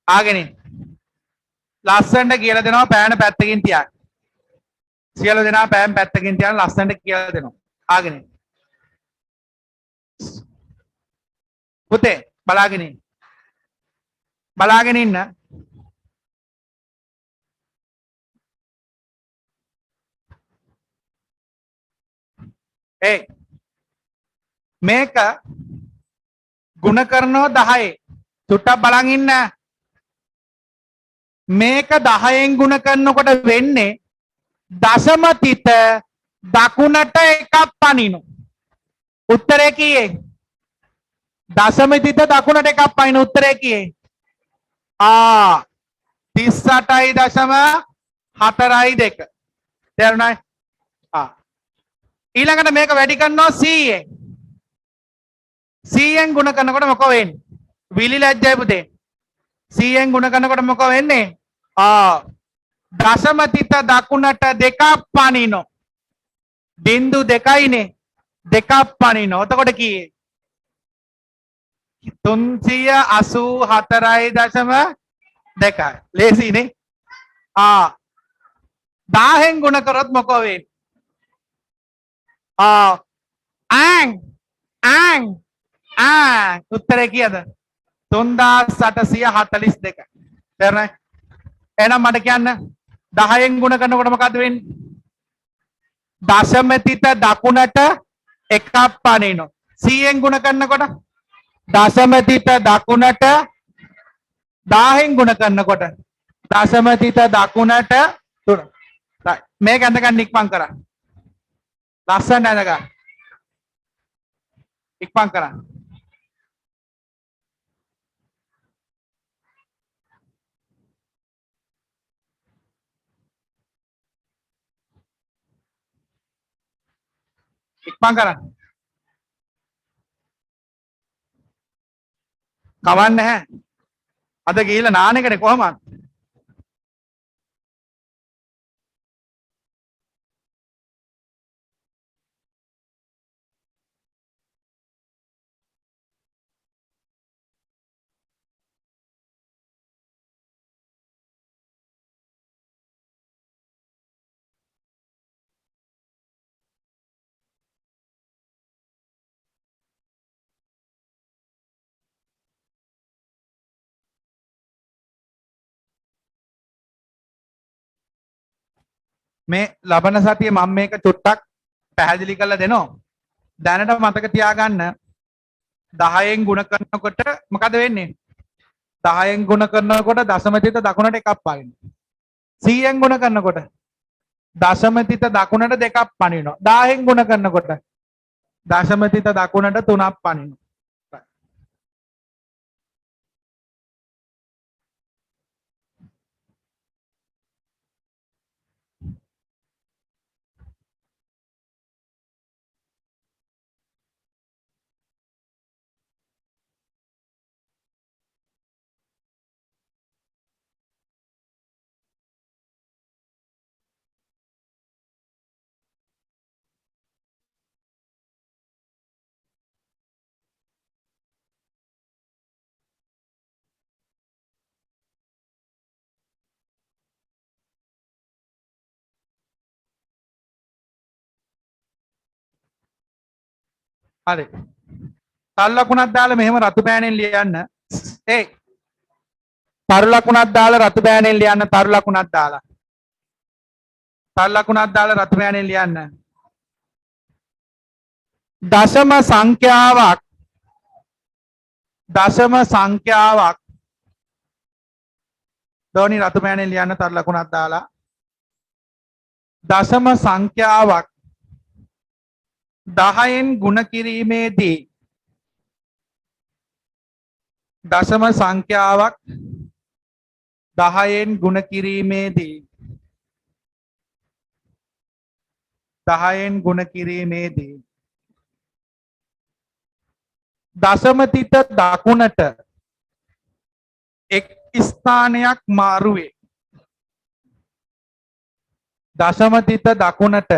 ආගෙන ලස්සනට කියලා දෙනවා පෑන පැත්තකින් තියන්න. සියලු දෙනා පෑන් පැත්තකින් තියන්න ලස්සනට කියලා දෙනවා. ආගෙන ඉන්න. පුතේ බලාගෙන ඉන්න. බලාගෙන ඉන්න. ඒ මේක ගුණ කරනවා 10. චුට්ටක් බලන් ඉන්න. මේක 10න් ගුණ කරනකොට වෙන්නේ දශම තිත දකුණට එකක් පනිනු. උත්තරේ කීයේ? දශම තිත දකුණට එකක් පනිනු. උත්තරේ කීයේ? 38.42. තේරුණායි? ඊළඟට මේක වැඩි කරනවා 100ෙන්. 100ෙන් ගුණ කරනකොට මොකෝ වෙන්නේ? විලි ලැජ්ජයි පුතේ. 100ෙන් ගුණ කරනකොට මොකෝ වෙන්නේ? දශම තිත දකුණට දෙකක් පනිනෝ. බිංදු දෙකයිනේ. දෙකක් පනිනෝ. එතකොට කීයේ? 384.2. ලේසිනේ. 10න් ගුණ කරොත් මොකෝ වෙන්නේ? උත්තරේ කීයද? 3842. තේරුණායි? එහෙනම් මට කියන්න 10න් ගුණ කරනකොට මොකද්ද වෙන්නේ? දශම තිත දකුණට එකක් පනිනෝ. 100න් ගුණ කරනකොට දශම තිත දකුණට 10න් ගුණ කරනකොට දශම තිත දකුණට 3. මේක ඇඳ ගන්න ඉක්මන් කරා. ලස්සන ඇඳ ගන්න. ඉක්මන් කරා. ඉක්මන් කරා. කවන්නේ නැහැ. අද ගිහිල්ලා නාන එකනේ කොහමද? මේ ලබන සතියේ මම මේක චුට්ටක් පැහැදිලි කරලා දෙනවා. දැනට මතක තියාගන්න 10න් ගුණ කරනකොට මොකද වෙන්නේ? 10න් ගුණ කරනකොට දශම තිත දකුණට එකක් පනිනවා. 100න් ගුණ කරනකොට දශම තිත දකුණට දෙකක් පනිනවා. 10න් ගුණ කරනකොට දශම තිත දකුණට 3ක් පනිනවා. හරි. තල් ලකුණක් දාලා මෙහෙම රතු පෑනෙන් ලියන්න. ඒ තරු ලකුණක් දාලා රතු පෑනෙන් ලියන්න. තරු ලකුණක් දාලා. තල් ලකුණක් දාලා රතු පෑනෙන් ලියන්න. දශම සංඛ්‍යාවක් දෝනි රතු පෑනෙන් ලියන්න. තරු ලකුණක් දාලා දශම සංඛ්‍යාවක් 10න් ගුණ කිරීමේදී දශම සංඛ්‍යාවක් 10න් ගුණ කිරීමේදී 10න් ගුණ කිරීමේදී දශම තිත දකුණට එක් ස්ථානයක් මාරු වේ. දශම තිත දකුණට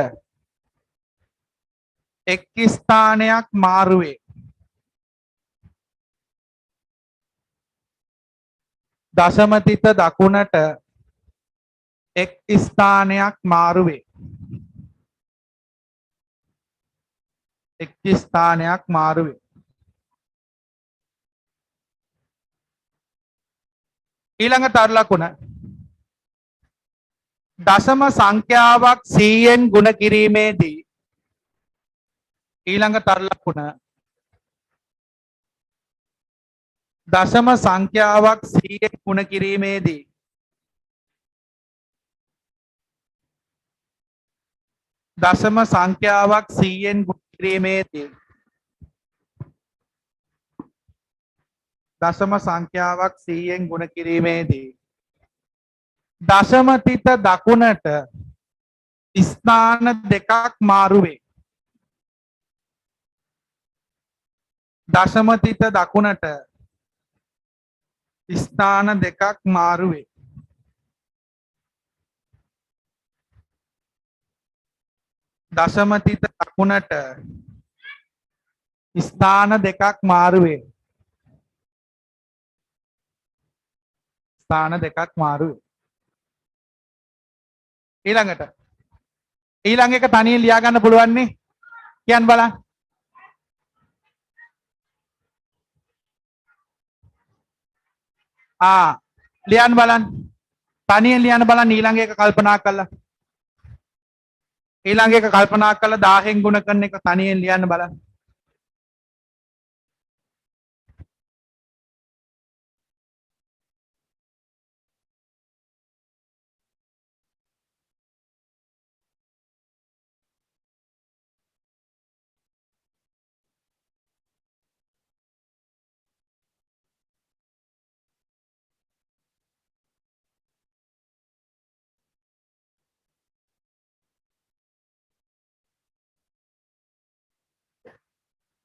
එක් ස්ථානයක් මාරු වේ. දශම තිත දකුණට එක් ස්ථානයක් මාරු වේ. එක් ස්ථානයක් මාරු වේ. ඊළඟ තර ලකුණ දශම සංඛ්‍යාවක් 100න් ගුණ කිරීමේදී ඊළඟ තර ලකුණ දශම සංඛ්‍යාවක් 100න් ගුණ කිරීමේදී දශම සංඛ්‍යාවක් 100න් ගුණ කිරීමේදී දශම සංඛ්‍යාවක් 100න් ගුණ කිරීමේදී දශමතිත දකුණට ස්ථාන දෙකක් මාරු වේ. දශමතිත දකුණට ස්ථාන දෙකක් මාරු වේ. දශමතිත දකුණට ස්ථාන දෙකක් මාරු වේ. ස්ථාන දෙකක් මාරු වේ. ඊළඟ එක තනියෙන් ලියා ගන්න පුළුවන් නේ. කියන්න බලන්න. ලියන්න බලන්න. තනියෙන් ලියන්න බලන්න ඊළඟ එක කල්පනා කරලා. ඊළඟ එක කල්පනා කරලා 1000න් ගුණ කරන එක තනියෙන් ලියන්න බලන්න.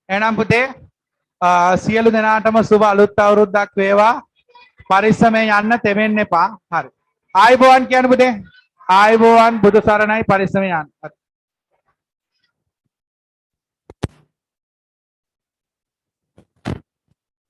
එහෙනම් පුතේ සියලු දෙනාටම සුබ අලුත් අවුරුද්දක් වේවා. පරිස්සමෙන් යන්න තෙමෙන්න එපා. හරි. ආයුබෝවන් කියන්න පුතේ. ආයුබෝවන් බුදු සරණයි පරිස්සමෙන් යන්න.